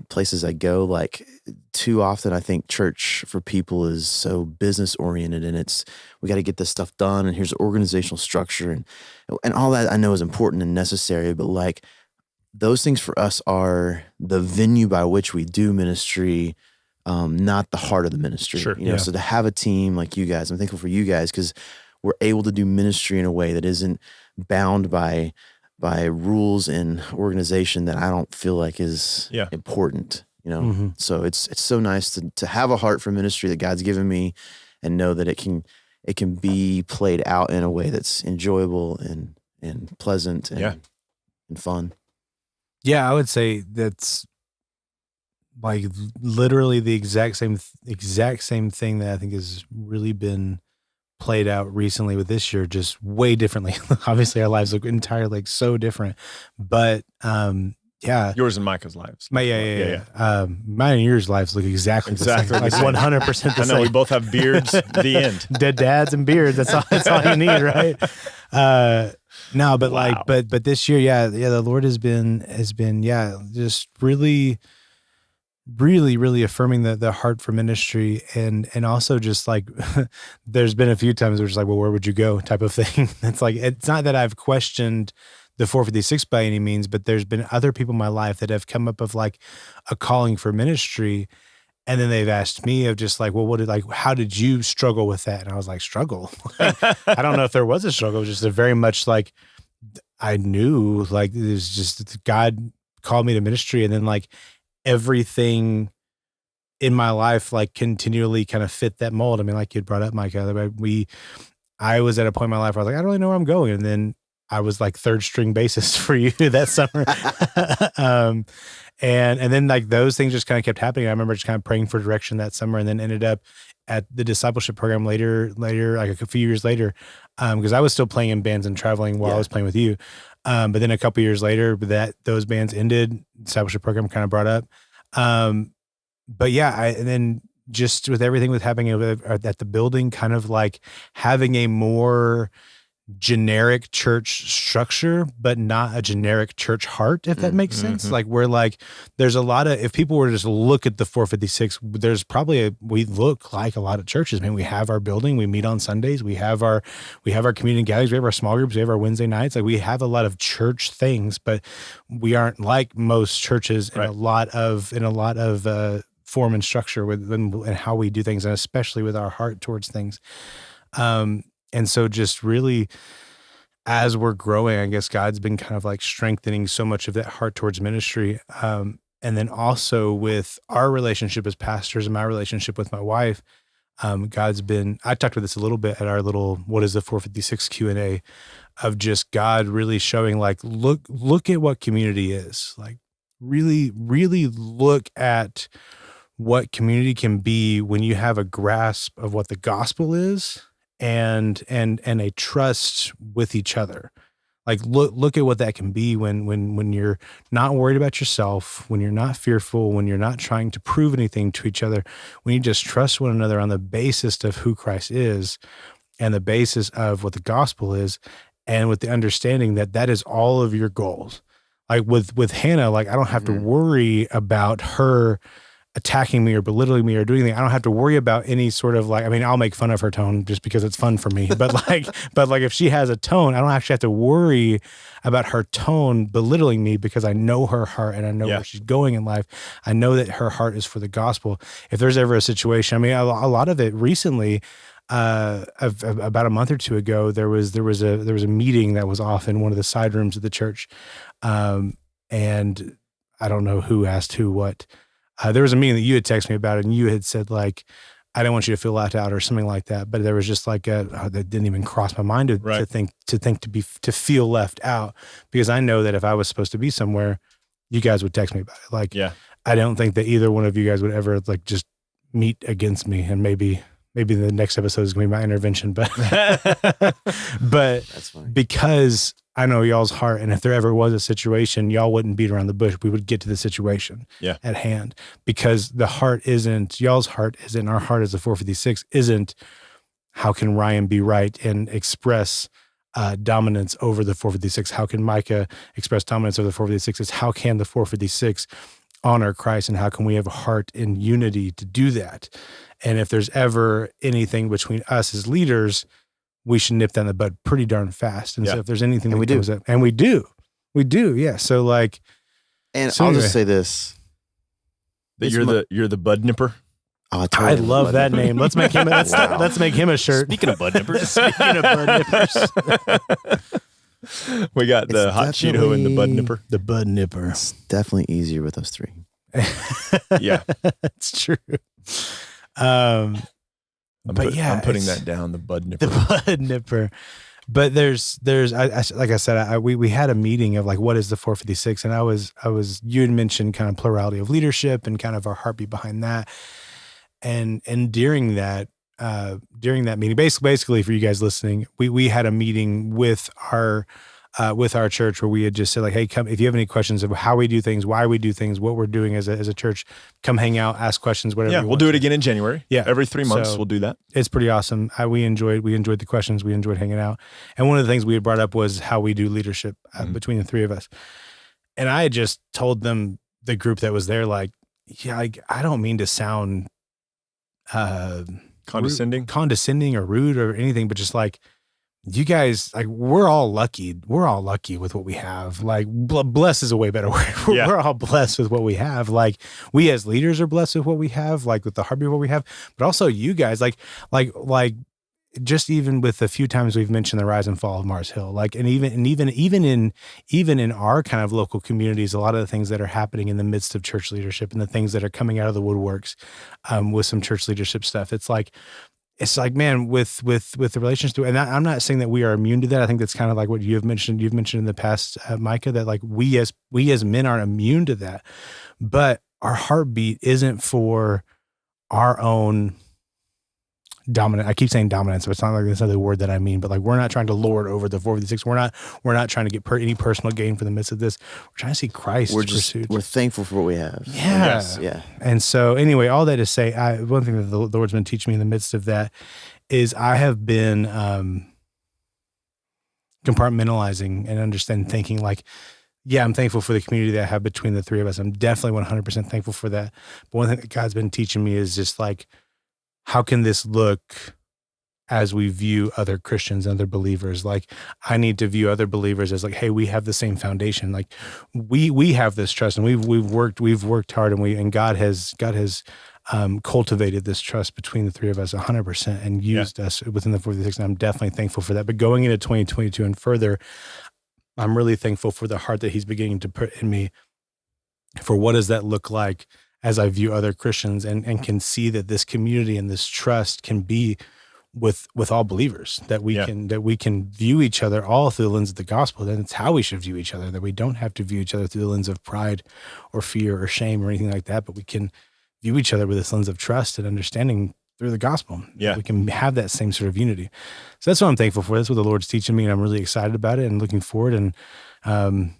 places I go, like too often I think church for people is so business oriented, and we got to get this stuff done, and here's organizational structure and all that I know is important and necessary, but like those things for us are the venue by which we do ministry, not the heart of the ministry. Sure. So to have a team like you guys, I'm thankful for you guys, because we're able to do ministry in a way that isn't bound by rules and organization that I don't feel like is important, So it's so nice to have a heart for ministry that God's given me, and know that it can be played out in a way that's enjoyable and pleasant and fun. Yeah, I would say that's like literally the exact same thing that I think has really been played out recently with this year, just way differently. Obviously our lives look entirely like so different, but Yeah. Yours and Micah's lives. Mine and yours lives look exactly the same. Like 100% the same. I know, we both have beards. The end. Dead dads and beards. That's all you need, right? No, but Wow. but this year, the Lord has been just really affirming the heart for ministry, and also just like there's been a few times where it's like, well, where would you go type of thing. It's like, it's not that I've questioned the 456 by any means, but there's been other people in my life that have come up of like a calling for ministry. And then they've asked me of just like, well, how did you struggle with that? And I was like, struggle? I don't know if there was a struggle. It was just a very much like, I knew like it was just God called me to ministry. And then like everything in my life, like continually kind of fit that mold. I mean, like you had brought up, Micah, I was at a point in my life where I was like, I don't really know where I'm going. And then I was like third string bassist for you that summer. And then like those things just kind of kept happening. I remember just kind of praying for direction that summer, and then ended up at the discipleship program later, like a few years later. Cause I was still playing in bands and traveling while I was playing with you. But then a couple years later those bands ended, discipleship program kind of brought up. But yeah, and then just with everything with happening at the building, kind of like having a more generic church structure, but not a generic church heart, if that makes sense. Like we're like, there's a lot of, if people were to just look at the 456, there's probably we look like a lot of churches. I mean, we have our building, we meet on Sundays, we have our community gatherings, we have our small groups, we have our Wednesday nights. Like we have a lot of church things, but we aren't like most churches in a lot of form and structure and how we do things, and especially with our heart towards things. And so just really, as we're growing, I guess God's been kind of like strengthening so much of that heart towards ministry. And then also with our relationship as pastors and my relationship with my wife, God's been, I talked about this a little bit at our little, what is the 456 Q&A, of just God really showing like, look at what community is. Like really, really look at what community can be when you have a grasp of what the gospel is, and a trust with each other. Like look at what that can be when you're not worried about yourself, when you're not fearful, when you're not trying to prove anything to each other, when you just trust one another on the basis of who Christ is and the basis of what the gospel is, and with the understanding that is all of your goals. Like with Hannah, like I don't have to worry about her attacking me or belittling me or doing anything. I don't have to worry about any sort of like, I mean, I'll make fun of her tone just because it's fun for me. But like if she has a tone, I don't actually have to worry about her tone belittling me, because I know her heart and I know where she's going in life. I know that her heart is for the gospel. If there's ever a situation, I mean, a lot of it recently, about a month or two ago, there was a meeting that was off in one of the side rooms of the church. And I don't know who asked who what. There was a meeting that you had texted me about it, and you had said like, I don't want you to feel left out or something like that. But there was just like that didn't even cross my mind to feel left out, because I know that if I was supposed to be somewhere, you guys would text me about it. Like, I don't think that either one of you guys would ever like just meet against me. And maybe the next episode is gonna be my intervention, but That's funny. Because I know y'all's heart, and if there ever was a situation, y'all wouldn't beat around the bush. We would get to the situation at hand, because the heart isn't, y'all's heart isn't, our heart as a 456 isn't, how can Ryan be right and express dominance over the 456? How can Micah express dominance over the 456? It's how can the 456 honor Christ, and how can we have a heart in unity to do that? And if there's ever anything between us as leaders, we should nip that in the bud pretty darn fast. And so if there's anything that comes up, and we do. Yeah. So like, and I'll just say this. That you're the bud nipper. Oh, I love that name. Let's make him let's make him a shirt. Speaking of bud nippers. We got the hot Cheeto and the bud nipper. The bud nipper. It's definitely easier with us three. Yeah. It's true. I'm putting that down, the bud nipper. The bud nipper. But there's like I said, we had a meeting of like, what is the 456? And I was you had mentioned kind of plurality of leadership and kind of our heartbeat behind that. And during that meeting, basically for you guys listening, we had a meeting with our with our church, where we had just said like, hey, come, if you have any questions of how we do things, why we do things, what we're doing as a church, come hang out, ask questions, whatever. Yeah, we'll do it again in January. Yeah. Every 3 months we'll do that. It's pretty awesome. We enjoyed the questions. We enjoyed hanging out. And one of the things we had brought up was how we do leadership between the three of us. And I had just told them, the group that was there, like, yeah, like, I don't mean to sound condescending or rude or anything, but just like, you guys, like, we're all lucky with what we have. Like, blessed is a way better word. We're all blessed with what we have. Like, we as leaders are blessed with what we have, like with the heartbeat of what we have, but also you guys, like just even with the few times we've mentioned the rise and fall of Mars Hill, like, and even in our kind of local communities, a lot of the things that are happening in the midst of church leadership and the things that are coming out of the woodworks, with some church leadership stuff, it's like, man, with the relations to, and I'm not saying that we are immune to that. I think that's kind of like what you've mentioned in the past, Micah, that like we as men aren't immune to that, but our heartbeat isn't for our own dominant. I keep saying dominance, but it's not like that's not the word that I mean, but like, we're not trying to lord over the 456. We're not trying to get any personal gain from the midst of this. We're trying to see Christ pursued. We're thankful for what we have. Yeah. Yeah. And so anyway, all that to say, one thing that the Lord's been teaching me in the midst of that is I have been compartmentalizing and thinking like, yeah, I'm thankful for the community that I have between the three of us. I'm definitely 100% thankful for that. But one thing that God's been teaching me is just like, how can this look as we view other Christians and other believers? Like, I need to view other believers as like, hey, we have the same foundation. Like, we have this trust, and we've worked hard, and God has cultivated this trust between the three of us 100% and used us within the 46. And I'm definitely thankful for that. But going into 2022 and further, I'm really thankful for the heart that He's beginning to put in me for what does that look like as I view other Christians, and can see that this community and this trust can be with all believers, that we can view each other all through the lens of the gospel. Then it's how we should view each other, that we don't have to view each other through the lens of pride or fear or shame or anything like that, but we can view each other with this lens of trust and understanding through the gospel. Yeah. We can have that same sort of unity. So that's what I'm thankful for. That's what the Lord's teaching me, and I'm really excited about it and looking forward, and I'm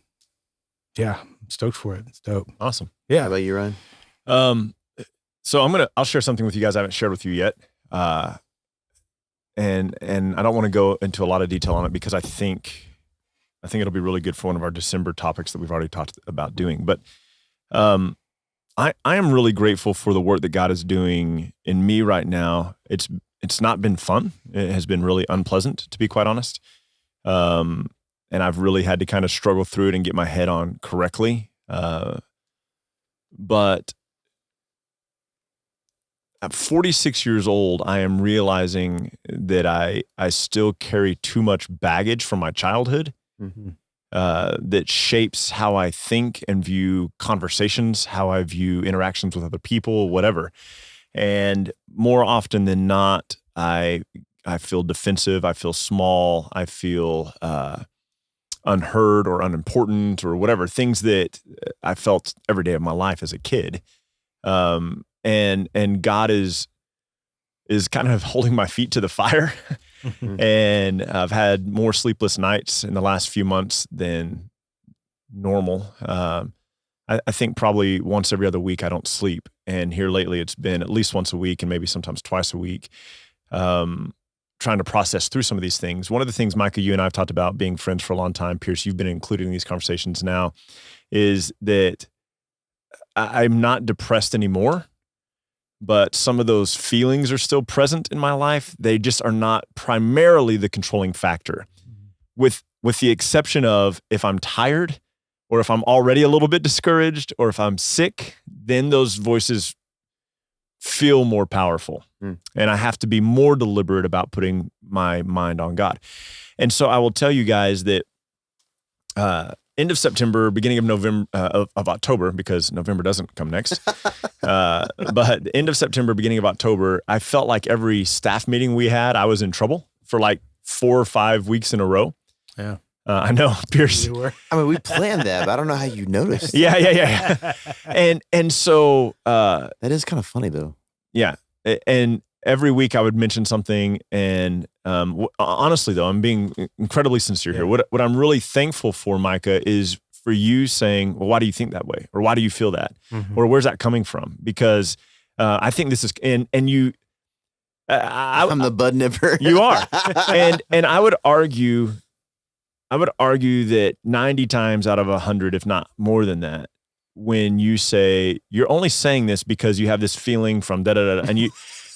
stoked for it. It's dope. Awesome. Yeah. How about you, Ryan? So I'll share something with you guys I haven't shared with you yet. And I don't want to go into a lot of detail on it because I think it'll be really good for one of our December topics that we've already talked about doing. But, I am really grateful for the work that God is doing in me right now. It's not been fun. It has been really unpleasant, to be quite honest. And I've really had to kind of struggle through it and get my head on correctly. But at 46 years old, I am realizing that I still carry too much baggage from my childhood, that shapes how I think and view conversations, how I view interactions with other people, whatever. And more often than not, I feel defensive. I feel small. I feel unheard or unimportant or whatever, things that I felt every day of my life as a kid. And God is kind of holding my feet to the fire. And I've had more sleepless nights in the last few months than normal. I think probably once every other week I don't sleep. And here lately it's been at least once a week and maybe sometimes twice a week, trying to process through some of these things. One of the things, Micah, you and I have talked about being friends for a long time, Pierce, you've been included in these conversations now, is that I'm not depressed anymore. But some of those feelings are still present in my life. They just are not primarily the controlling factor. With the exception of if I'm tired or if I'm already a little bit discouraged or if I'm sick, then those voices feel more powerful. And I have to be more deliberate about putting my mind on God. And so I will tell you guys that end of September, beginning of November, of October, because November doesn't come next. But the end of September, beginning of October, I felt like every staff meeting we had, I was in trouble for like 4 or 5 weeks in a row. Yeah. I know, Pierce. I mean, we planned that, but I don't know how you noticed. Yeah. And so that is kind of funny though. Yeah. And every week I would mention something, and honestly though, I'm being incredibly sincere here. What I'm really thankful for, Micah, is for you saying, well, why do you think that way? Or why do you feel that? Or where's that coming from? Because I think this is, and you, I'm the bud nipper. You are. And I would argue that 90 times out of 100, if not more than that, when you say, you're only saying this because you have this feeling from da-da-da, and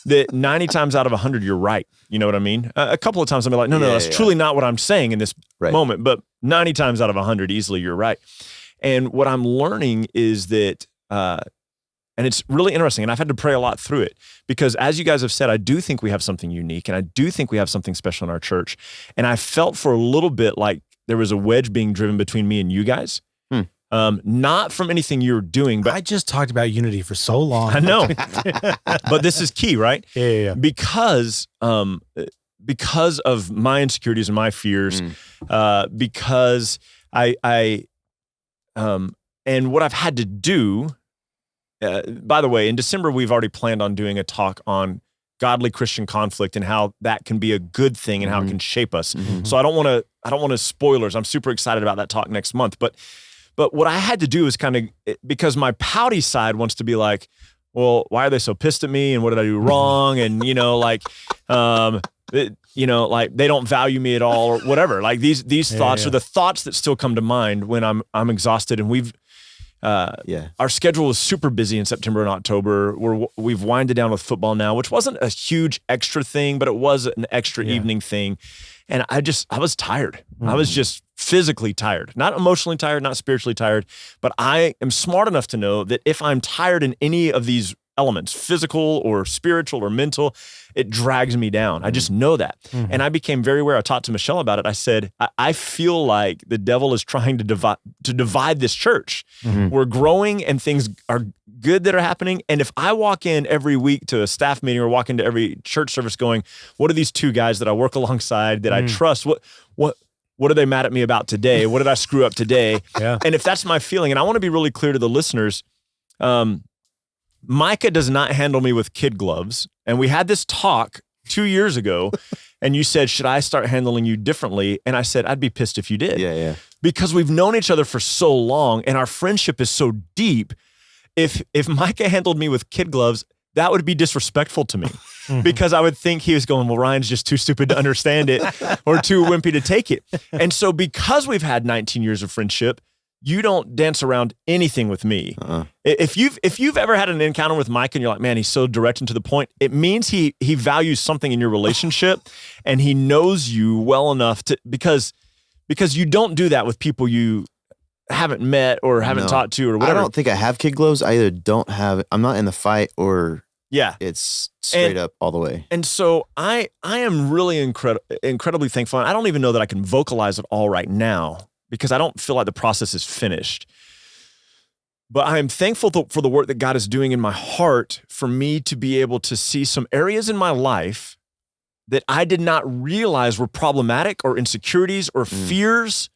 that 90 times out of 100, you're right. You know what I mean? A couple of times I'm like, no, that's truly not what I'm saying in this moment. But 90 times out of 100, easily you're right. And what I'm learning is that, and it's really interesting, and I've had to pray a lot through it, because as you guys have said, I do think we have something unique, and I do think we have something special in our church. And I felt for a little bit like there was a wedge being driven between me and you guys. Not from anything you're doing, but I just talked about unity for so long. I know, but this is key, right? Yeah. Because of my insecurities and my fears, because I and what I've had to do. By the way, in December we've already planned on doing a talk on godly Christian conflict and how that can be a good thing and how it can shape us. So I don't want to spoilers. I'm super excited about that talk next month, but what I had to do is kind of, because my pouty side wants to be like, well, why are they so pissed at me? And what did I do wrong? And, like they don't value me at all or whatever. Like these thoughts are the thoughts that still come to mind when I'm exhausted. And our schedule was super busy in September and October. We've winded down with football now, which wasn't a huge extra thing, but it was an extra evening thing. And I was tired. I was just physically tired, not emotionally tired, not spiritually tired, but I am smart enough to know that if I'm tired in any of these elements, physical or spiritual or mental, it drags me down. I just know that. And I became very aware. I talked to Michelle about it. I said, I feel like the devil is trying to divide this church. We're growing and things are good that are happening. And if I walk in every week to a staff meeting or walk into every church service going, what are these two guys that I work alongside that I trust? What are they mad at me about today? What did I screw up today? And if that's my feeling, and I want to be really clear to the listeners, Micah does not handle me with kid gloves. And we had this talk 2 years ago, and you said, should I start handling you differently? And I said, I'd be pissed if you did. Yeah. Because we've known each other for so long, and our friendship is so deep. If Micah handled me with kid gloves, that would be disrespectful to me. Because I would think he was going, well, Ryan's just too stupid to understand it or too wimpy to take it. And so because we've had 19 years of friendship, you don't dance around anything with me. If you've ever had an encounter with Mike and you're like, man, he's so direct and to the point, it means he values something in your relationship and he knows you well enough to, because you don't do that with people you haven't met or haven't talked to or whatever. I don't think I have kid gloves. I either don't have, I'm not in the fight or it's straight up all the way. And so I am really incredibly thankful. I don't even know that I can vocalize it all right now, because I don't feel like the process is finished. But I am thankful for the work that God is doing in my heart for me to be able to see some areas in my life that I did not realize were problematic or insecurities or fears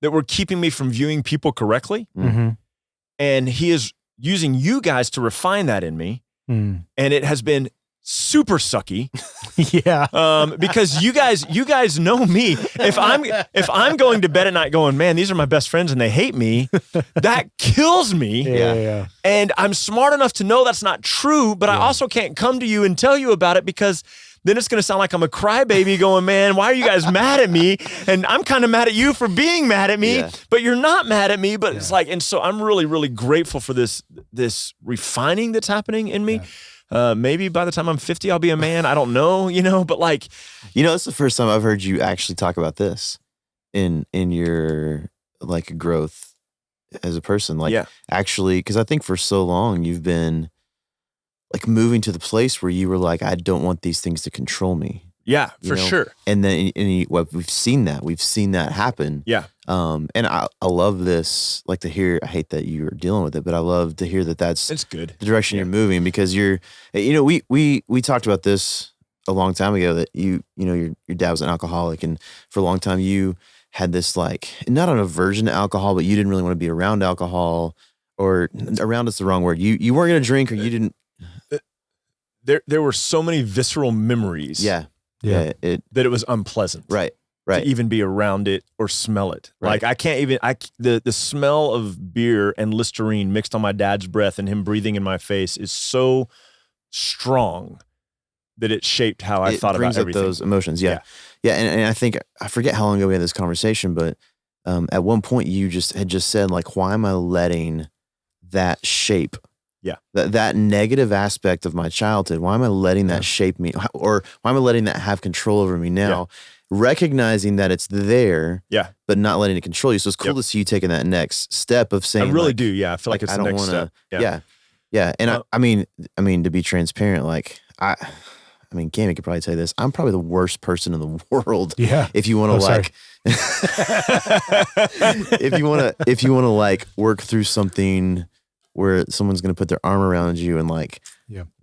that were keeping me from viewing people correctly. And he is using you guys to refine that in me. And it has been super sucky. Because you guys know me. If I'm going to bed at night going, man, these are my best friends and they hate me, that kills me. And I'm smart enough to know that's not true, but I also can't come to you and tell you about it, because then it's going to sound like I'm a crybaby going, man, why are you guys mad at me? And I'm kind of mad at you for being mad at me, but you're not mad at me. But it's like, and so I'm really, really grateful for this refining that's happening in me. Maybe by the time I'm 50, I'll be a man. I don't know, but like, it's the first time I've heard you actually talk about this in your like growth as a person. Like actually, because I think for so long you've been like moving to the place where you were like, I don't want these things to control me. Yeah, for sure. And then we've seen that happen. And I love this, like to hear, I hate that you're dealing with it, but I love to hear that's it's good. The direction you're moving, because we talked about this a long time ago, that your dad was an alcoholic, and for a long time you had this, like, not an aversion to alcohol, but you didn't really want to be around alcohol, or around is the wrong word. You weren't going to drink, or you didn't. there were so many visceral memories. Yeah. That it was unpleasant. Right. To even be around it or smell it. Right. Like I can't even, the smell of beer and Listerine mixed on my dad's breath and him breathing in my face is so strong that it shaped how I thought about everything. It brings up those emotions. Yeah. And I think, I forget how long ago we had this conversation, but at one point you had just said, like, why am I letting that shape that negative aspect of my childhood? Why am I letting that shape me? Or why am I letting that have control over me now? Yeah. Recognizing that it's there, but not letting it control you. So it's cool to see you taking that next step of saying, I really do. Yeah. I feel like it's the next step. Yeah. And I mean, to be transparent, like I mean, Gammy could probably tell you this. I'm probably the worst person in the world. Yeah. If you want to if you want to like work through something where someone's going to put their arm around you and like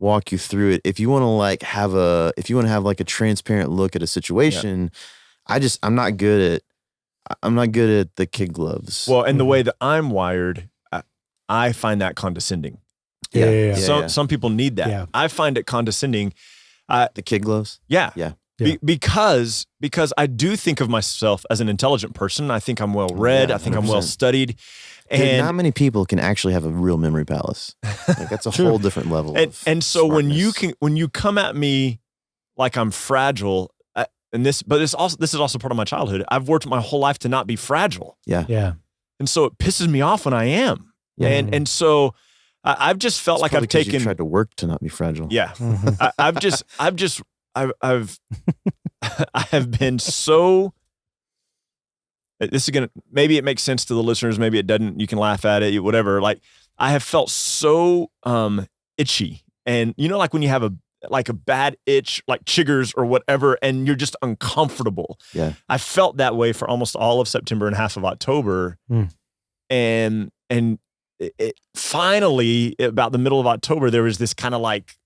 walk you through it. If you want to like have like a transparent look at a situation, I'm not good at the kid gloves. Well, and the way that I'm wired, I find that condescending. Some people need that. Yeah. I find it condescending. The kid gloves? Yeah. Because I do think of myself as an intelligent person. I think I'm well read. I think 100%. I'm well studied. And not many people can actually have a real memory palace. Like that's a whole different level. And so smartness. when you come at me like I'm fragile, this is also part of my childhood. I've worked my whole life to not be fragile. Yeah. And so it pisses me off when I am. Yeah. And so I've just felt like I've taken. You tried to work to not be fragile. Yeah. I have been so. This is maybe it makes sense to the listeners. Maybe it doesn't. You can laugh at it, whatever. Like I have felt so itchy, and like when you have a bad itch, like chiggers or whatever, and you're just uncomfortable. Yeah. I felt that way for almost all of September and half of October, and it finally about the middle of October there was this kind of like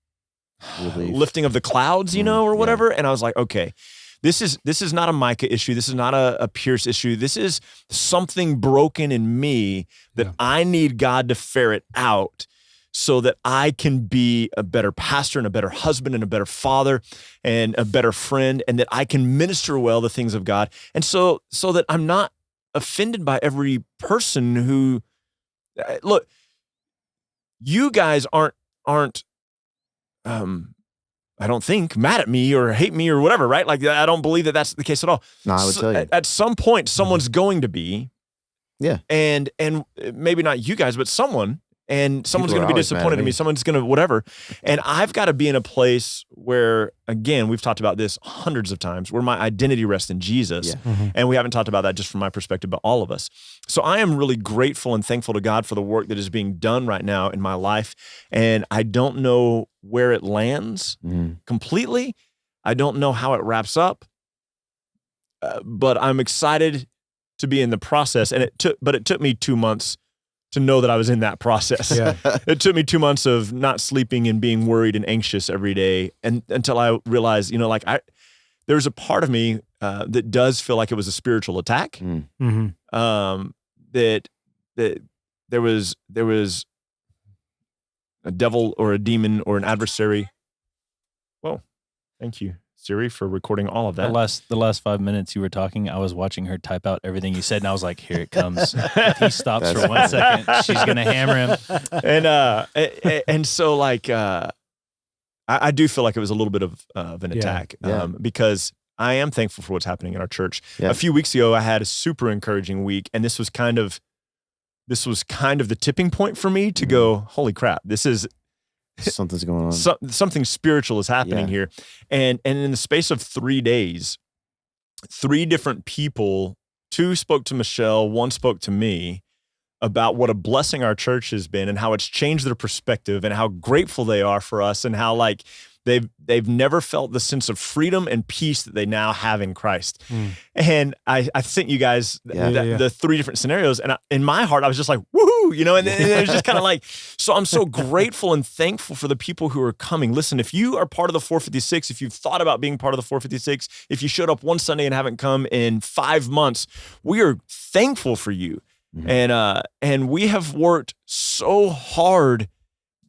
lifting of the clouds, or whatever, and I was like, okay. This is not a Micah issue. This is not a Pierce issue. This is something broken in me that I need God to ferret out so that I can be a better pastor and a better husband and a better father and a better friend, and that I can minister well the things of God. And so that I'm not offended by every person who, look, you guys aren't I don't think mad at me or hate me or whatever, right? Like I don't believe that that's the case at all. No, I would tell you. At some point, someone's going to be, and maybe not you guys, but someone, and someone's going to be disappointed in me. Someone's going to whatever, and I've got to be in a place where, again, we've talked about this hundreds of times, where my identity rests in Jesus, and we haven't talked about that just from my perspective, but all of us. So I am really grateful and thankful to God for the work that is being done right now in my life, and I don't know where it lands completely. I don't know how it wraps up, but I'm excited to be in the process. And it took me 2 months to know that I was in that process. Yeah. It took me 2 months of not sleeping and being worried and anxious every day, and until I realized, there's a part of me that does feel like it was a spiritual attack. That there was a devil or a demon or an adversary. Well, thank you, Siri, for recording all of that. The last 5 minutes you were talking, I was watching her type out everything you said, and I was like, here it comes. If he stops for 1 second, she's going to hammer him. And so like, I do feel like it was a little bit of an attack because I am thankful for what's happening in our church. Yeah. A few weeks ago, I had a super encouraging week, and this was kind of the tipping point for me to go, holy crap, this is something's going on. Something spiritual is happening here. And in the space of 3 days, 3 different people, 2 spoke to Michelle, 1 spoke to me about what a blessing our church has been and how it's changed their perspective and how grateful they are for us and how like they've never felt the sense of freedom and peace that they now have in Christ. And I sent you guys the 3 different scenarios, and in my heart I was just like, woohoo, and it was just kind of like, so I'm so grateful and thankful for the people who are coming. Listen, if you are part of the 456, if you've thought about being part of the 456, if you showed up one Sunday and haven't come in 5 months, we are thankful for you. And we have worked so hard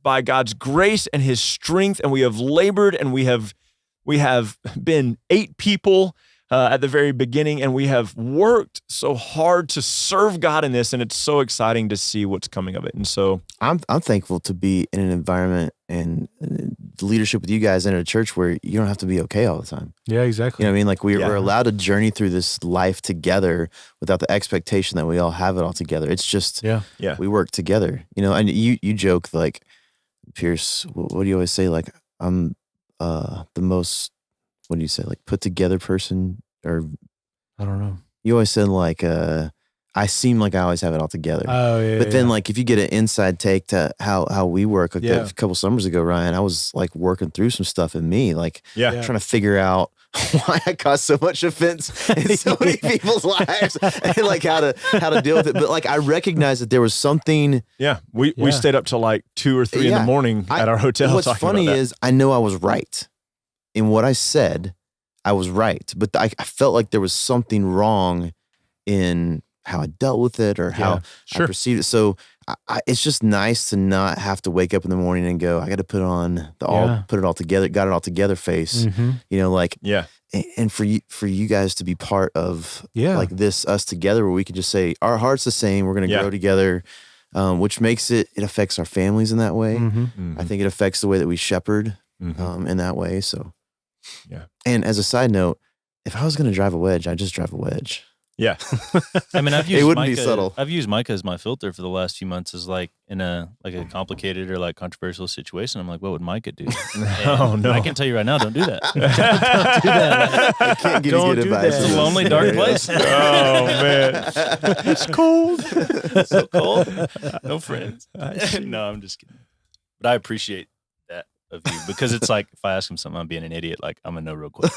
by God's grace and his strength, and we have labored, and we have been 8 people at the very beginning, and we have worked so hard to serve God in this, and it's so exciting to see what's coming of it. And so I'm thankful to be in an environment and leadership with you guys in a church where you don't have to be okay all the time. Yeah, exactly. You know what I mean? Like we're allowed to journey through this life together without the expectation that we all have it all together. It's just, we work together, you know, and you joke like, Pierce, what do you always say? Like, I'm the most, what do you say? Like put together person, or I don't know. You always said like, I seem like I always have it all together. Oh yeah. But then like if you get an inside take to how we work, like a couple summers ago, Ryan, I was like working through some stuff in me, like trying to figure out why I caused so much offense in so many people's lives and like how to deal with it. But like I recognized that there was something. Yeah. We stayed up till like 2 or 3 in the morning at our hotel. What's funny is I know I was right in what I said. I was right, but I felt like there was something wrong in how I dealt with it or how I perceived it. So it's just nice to not have to wake up in the morning and go, I got to put on put it all together, got it all together face, you know, like, and for you guys to be part of like this, us together, where we can just say our heart's the same. We're going to grow together, which makes it affects our families in that way. I think it affects the way that we shepherd in that way. So, and as a side note, if I was going to drive a wedge, I'd just drive a wedge. Yeah. I mean, I've used it wouldn't Micah, be subtle. I've used Micah as my filter for the last few months as like in a complicated or like controversial situation. I'm like, what would Micah do? Oh no. I can tell you right now, don't do that. Don't do that. I can't give you good advice. It's a lonely, dark place. Oh man. It's cold. It's so cold. No friends. No, I'm just kidding. But I appreciate that of you, because it's like if I ask him something, I'm being an idiot. Like I'm gonna know real quick.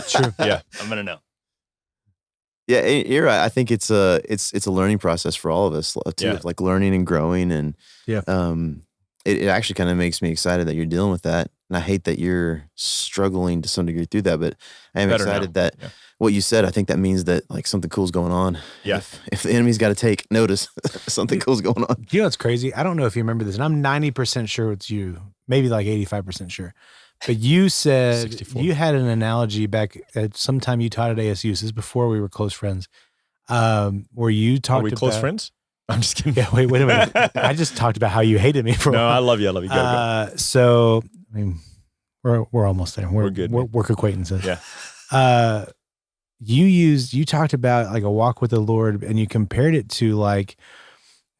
True. Yeah. I'm gonna know. Yeah, you're right. I think it's a learning process for all of us too, like learning and growing, and it actually kind of makes me excited that you're dealing with that. And I hate that you're struggling to some degree through that, but I am excited that what you said, I think that means that like something cool's going on. Yeah. If the enemy's got to take notice, something cool's going on. You know what's crazy? I don't know if you remember this, and I'm 90% sure it's you, maybe like 85% sure. But you said 64. You had an analogy back at some time you taught at ASU. This is before we were close friends. Where you talked about. Are we close friends? I'm just kidding. Yeah, wait a minute. I just talked about how you hated me for a while. No, I love you. Go. So, I mean, we're almost there. We're good. We're work acquaintances. Yeah. You talked about like a walk with the Lord, and you compared it to like,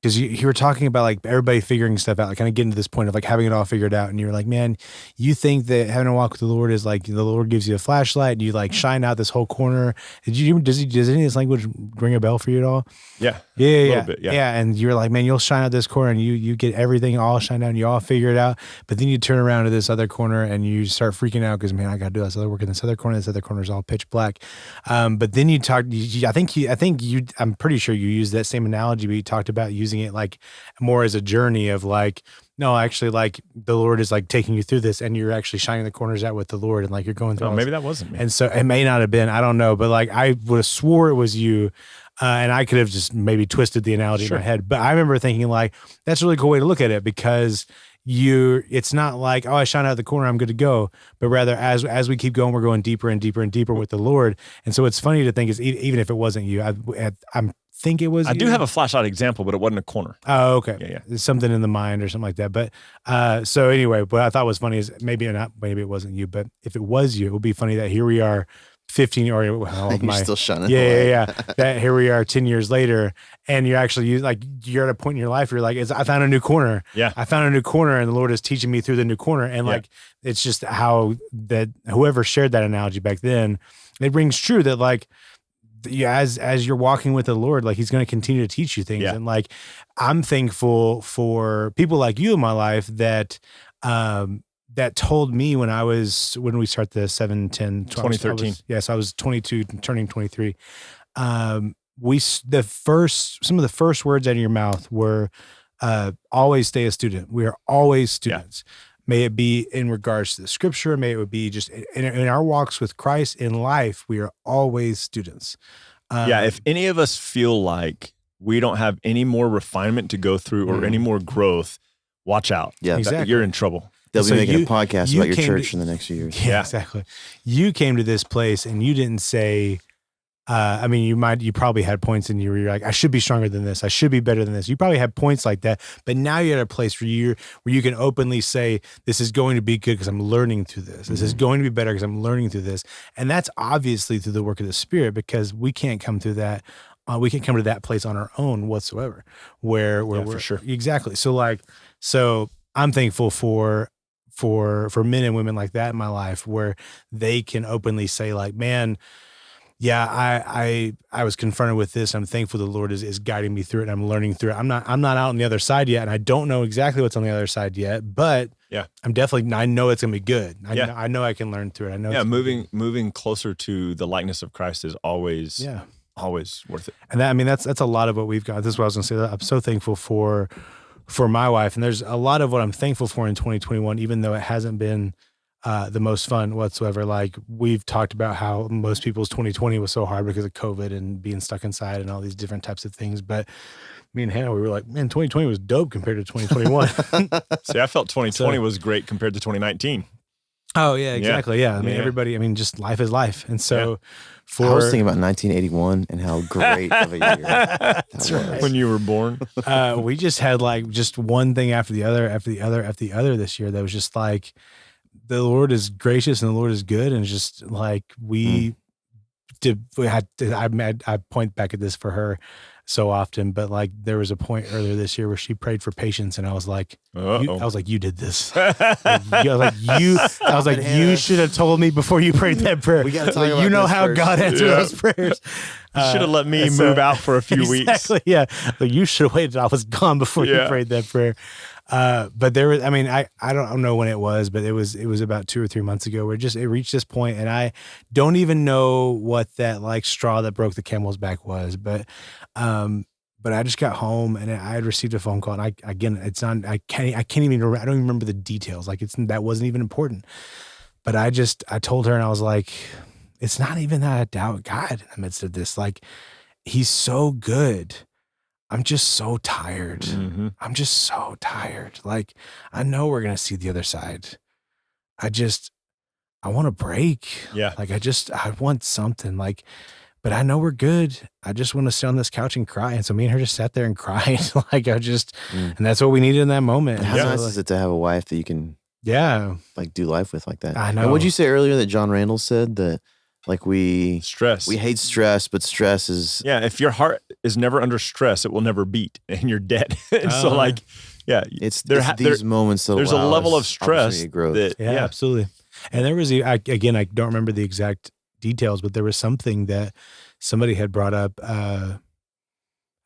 because you were talking about like everybody figuring stuff out, like kind of getting to this point of like having it all figured out. And you were like, man, you think that having a walk with the Lord is like the Lord gives you a flashlight and you like shine out this whole corner. Does any of this language ring a bell for you at all? Yeah. Yeah. A little bit, yeah. And you're like, man, you'll shine out this corner and you get everything all shine out and you all figure it out. But then you turn around to this other corner and you start freaking out because, man, I got to do this other work in this other corner. This other corner is all pitch black. But then you talk, I'm pretty sure you used that same analogy, but you talked about using it like more as a journey of like, no, actually like the Lord is like taking you through this and you're actually shining the corners out with the Lord and like you're going through. Maybe that wasn't me. And so it may not have been, I don't know, but like I would have swore it was you. And I could have just maybe twisted the analogy in my head. But I remember thinking like, that's a really cool way to look at it because it's not like, oh, I shine out the corner, I'm good to go. But rather as we keep going, we're going deeper and deeper and deeper with the Lord. And so it's funny to think is even if it wasn't you, I'm think it was. I do have a flashlight example, but it wasn't a corner. Oh, okay. Yeah. There's something in the mind or something like that. But so anyway, what I thought was funny is maybe it wasn't you, but if it was you, it would be funny that here we are 15 or you're still shining. Yeah. That here we are 10 years later, and you're actually you're at a point in your life where you're like, I found a new corner. Yeah. I found a new corner, and the Lord is teaching me through the new corner. And like, it's just how that whoever shared that analogy back then, it rings true that like, as you're walking with the Lord, like he's going to continue to teach you things. Yeah. And like, I'm thankful for people like you in my life that told me when we start the 2013. Yes, I was 22 turning 23. Some of the first words out of your mouth were, always stay a student. We are always students. May it be in regards to the scripture, may it be just in our walks with Christ in life, we are always students. If any of us feel like we don't have any more refinement to go through or any more growth, watch out. Yeah, exactly. You're in trouble. They'll be making a podcast about your church in the next few years. Yeah, exactly. You came to this place and you didn't say, I mean, you probably had points and you were like, I should be stronger than this. I should be better than this. You probably had points like that, but now you're at a place where you can openly say, this is going to be good because I'm learning through this. This is going to be better because I'm learning through this. And that's obviously through the work of the Spirit, because we can't come through that. We can't come to that place on our own whatsoever where we're for sure. Exactly. So I'm thankful for men and women like that in my life, where they can openly say like, man, yeah, I was confronted with this. I'm thankful the Lord is guiding me through it and I'm learning through it. I'm not out on the other side yet, and I don't know exactly what's on the other side yet, but I know it's gonna be good. I know I can learn through it. I know. Yeah, moving closer to the likeness of Christ is always worth it. And that's a lot of what we've got. This is what I was gonna say. I'm so thankful for my wife, and there's a lot of what I'm thankful for in 2021, even though it hasn't been the most fun whatsoever. Like, we've talked about how most people's 2020 was so hard because of COVID and being stuck inside and all these different types of things. But me and Hannah, we were like, man, 2020 was dope compared to 2021. See, I felt 2020 was great compared to 2019. Oh yeah, exactly. Yeah. I mean, everybody, just life is life. And so I was thinking about 1981 and how great of a year that was. Right. When you were born. We just had like just one thing after the other this year that was just like, the Lord is gracious and the Lord is good. And it's just like I point back at this for her so often, but like there was a point earlier this year where she prayed for patience, and I was like, you did this. I was like, you should have told me before you prayed that prayer. We got to talk about know this how first. God answered those prayers. You should have let me move out for a few weeks. Yeah. Like, you should have waited till I was gone before you prayed that prayer. But there was, I don't know when it was, but it was about 2 or 3 months ago where it reached this point, and I don't even know what that like straw that broke the camel's back was, but I just got home and I had received a phone call, and I don't even remember the details. Like, that wasn't even important, but I told her, and I was like, it's not even that I doubt God in the midst of this. Like, He's so good. I'm just so tired. Mm-hmm. I'm just so tired. Like, I know we're going to see the other side. I want a break. Yeah. Like, I want something, like, but I know we're good. I just want to sit on this couch and cry. And so me and her just sat there and cried. Like, and that's what we needed in that moment. How nice is it to have a wife that you can like do life with like that? I know. And what'd you say earlier that John Randall said that like we hate stress, but stress is if your heart is never under stress, it will never beat, and you're dead. So it's these moments. There's a level of stress that absolutely. And there was I don't remember the exact details, but there was something that somebody had brought up, and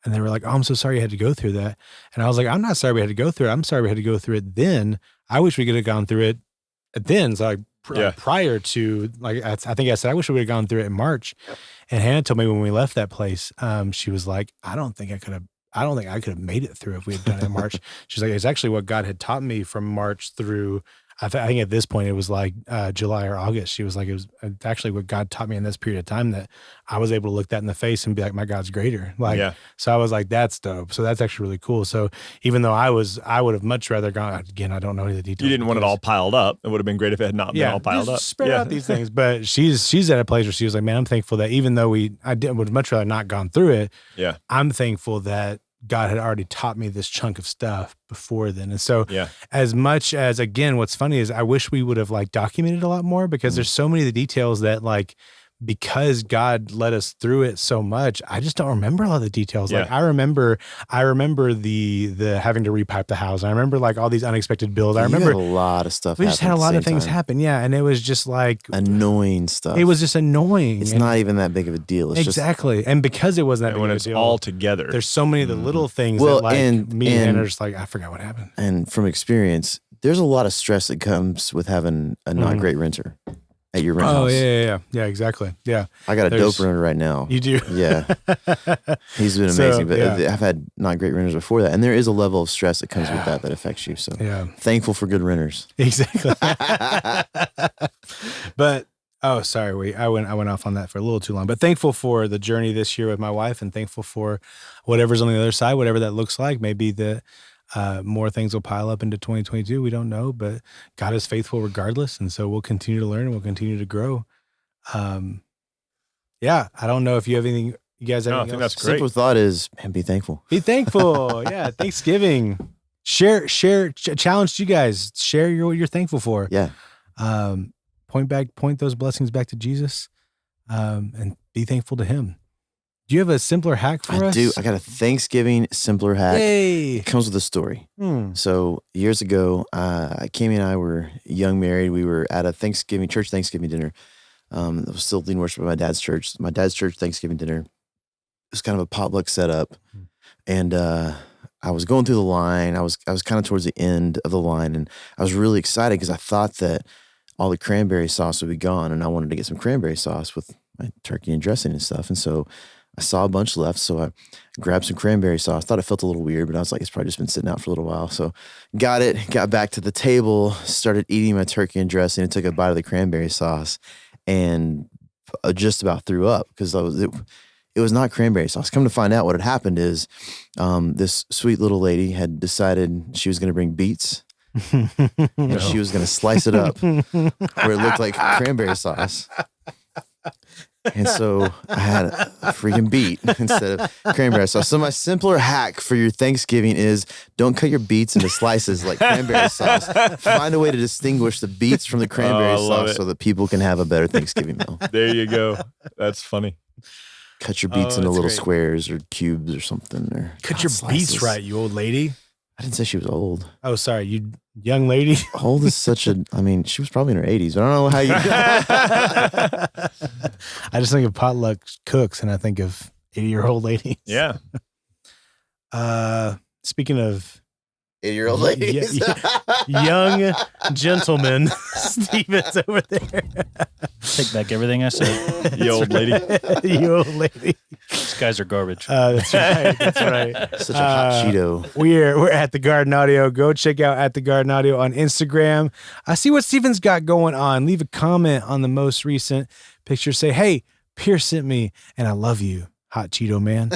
they were like, "Oh, I'm so sorry you had to go through that." And I was like, "I'm not sorry we had to go through it. I'm sorry we had to go through it then. I wish we could have gone through it then." So prior to, like, I think I said, I wish we would have gone through it in March. And Hannah told me when we left that place, she was like, I don't think I could have made it through if we had done it in March. She's like, it's actually what God had taught me from March through, I think at this point it was like July or August. She was like, it was actually what God taught me in this period of time that I was able to look that in the face and be like, my God's greater. Like, so I was like, that's dope. So that's actually really cool. So even though I would have much rather gone, again, I don't know any of the details. You didn't want it all piled up. It would have been great if it had not been all piled up. Spread out these things. But she's at a place where she was like, man, I'm thankful that even though would much rather not gone through it. Yeah. I'm thankful that God had already taught me this chunk of stuff before then. And so as much as, again, what's funny is I wish we would have like documented a lot more, because there's so many of the details that, like, because God led us through it so much, I just don't remember a lot of the details. Like, I remember the having to repipe the house. I remember like all these unexpected bills. I remember a lot of stuff. We just had a lot of things happen. Yeah. And it was just like annoying stuff. It was just annoying. It's not even that big of a deal. It's exactly. And because it wasn't that big of a deal, all together, there's so many of the little things that, like, me and Hannah are just like, I forgot what happened. And from experience, there's a lot of stress that comes with having a not great renter at your rent house. Yeah, exactly. Yeah. I got a dope renter right now. You do? Yeah. He's been amazing, but I've had not great renters before that. And there is a level of stress that comes with that affects you. So thankful for good renters. Exactly. But, sorry, I went off on that for a little too long, but thankful for the journey this year with my wife, and thankful for whatever's on the other side, whatever that looks like. Maybe More things will pile up into 2022. We don't know, but God is faithful regardless. And so we'll continue to learn and we'll continue to grow. Yeah. I don't know if you have anything, you guys have anything else? That's great. Simple thought is, man, be thankful. Be thankful. Yeah. Thanksgiving. Challenge to you guys. Share what you're thankful for. Yeah. Point those blessings back to Jesus, and be thankful to him. Do you have a simpler hack for us? I do. I got a Thanksgiving simpler hack. Yay. It comes with a story. So years ago, Kimmy and I were young married. We were at a church Thanksgiving dinner. It was still leading worship at my dad's church. My dad's church Thanksgiving dinner. It was kind of a potluck setup. And I was going through the line. I was kind of towards the end of the line. And I was really excited because I thought that all the cranberry sauce would be gone. And I wanted to get some cranberry sauce with my turkey and dressing and stuff. And so I saw a bunch left, so I grabbed some cranberry sauce. Thought it felt a little weird, but I was like, it's probably just been sitting out for a little while. So got back to the table, started eating my turkey and dressing, and took a bite of the cranberry sauce, and just about threw up because it was not cranberry sauce. Come to find out, what had happened is this sweet little lady had decided she was going to bring beets. And she was going to slice it up where it looked like cranberry sauce. And so I had a freaking beet instead of cranberry sauce. So my simpler hack for your Thanksgiving is don't cut your beets into slices like cranberry sauce. Find a way to distinguish the beets from the cranberry sauce so that people can have a better Thanksgiving meal. There you go. That's funny. Cut your beets into little squares or cubes or something. Or cut your beets right, you old lady. I didn't say she was old. Oh, sorry. You young lady. Old is she was probably in her 80s, but I don't know how you. I just think of potluck cooks and I think of 80-year-old ladies. Yeah. Speaking of 80-year-old ladies. Young gentlemen. Steven's over there. Take back everything I said. You old lady. You old lady. These guys are garbage. That's right. That's right. Such a hot Cheeto. We're at The Garden Audio. Go check out at The Garden Audio on Instagram. I see what Steven's got going on. Leave a comment on the most recent picture. Say, hey, Pierce sent me and I love you. Hot Cheeto man.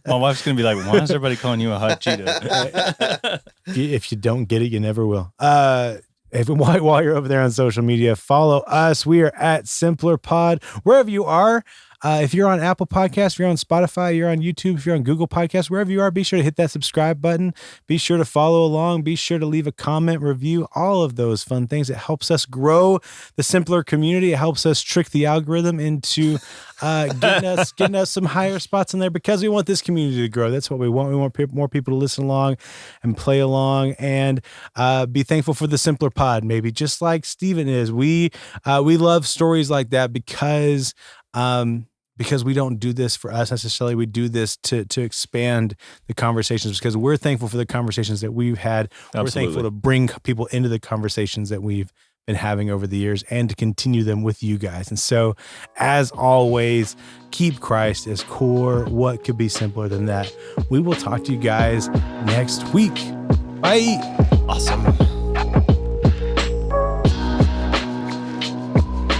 My wife's going to be like, why is everybody calling you a hot Cheeto? If you don't get it, you never will. While you're over there on social media, follow us. We are at Simpler Pod, wherever you are. If you're on Apple Podcasts, if you're on Spotify, you're on YouTube, if you're on Google Podcasts, wherever you are, be sure to hit that subscribe button. Be sure to follow along. Be sure to leave a comment, review, all of those fun things. It helps us grow the Simpler community. It helps us trick the algorithm into getting us some higher spots in there because we want this community to grow. That's what we want. We want more people to listen along and play along and be thankful for the Simpler Pod, maybe just like Steven is. We love stories like that because we don't do this for us necessarily. We do this to expand the conversations because we're thankful for the conversations that we've had. Absolutely. We're thankful to bring people into the conversations that we've been having over the years and to continue them with you guys. And so, as always, keep Christ as core. What could be simpler than that? We will talk to you guys next week. Bye. Awesome.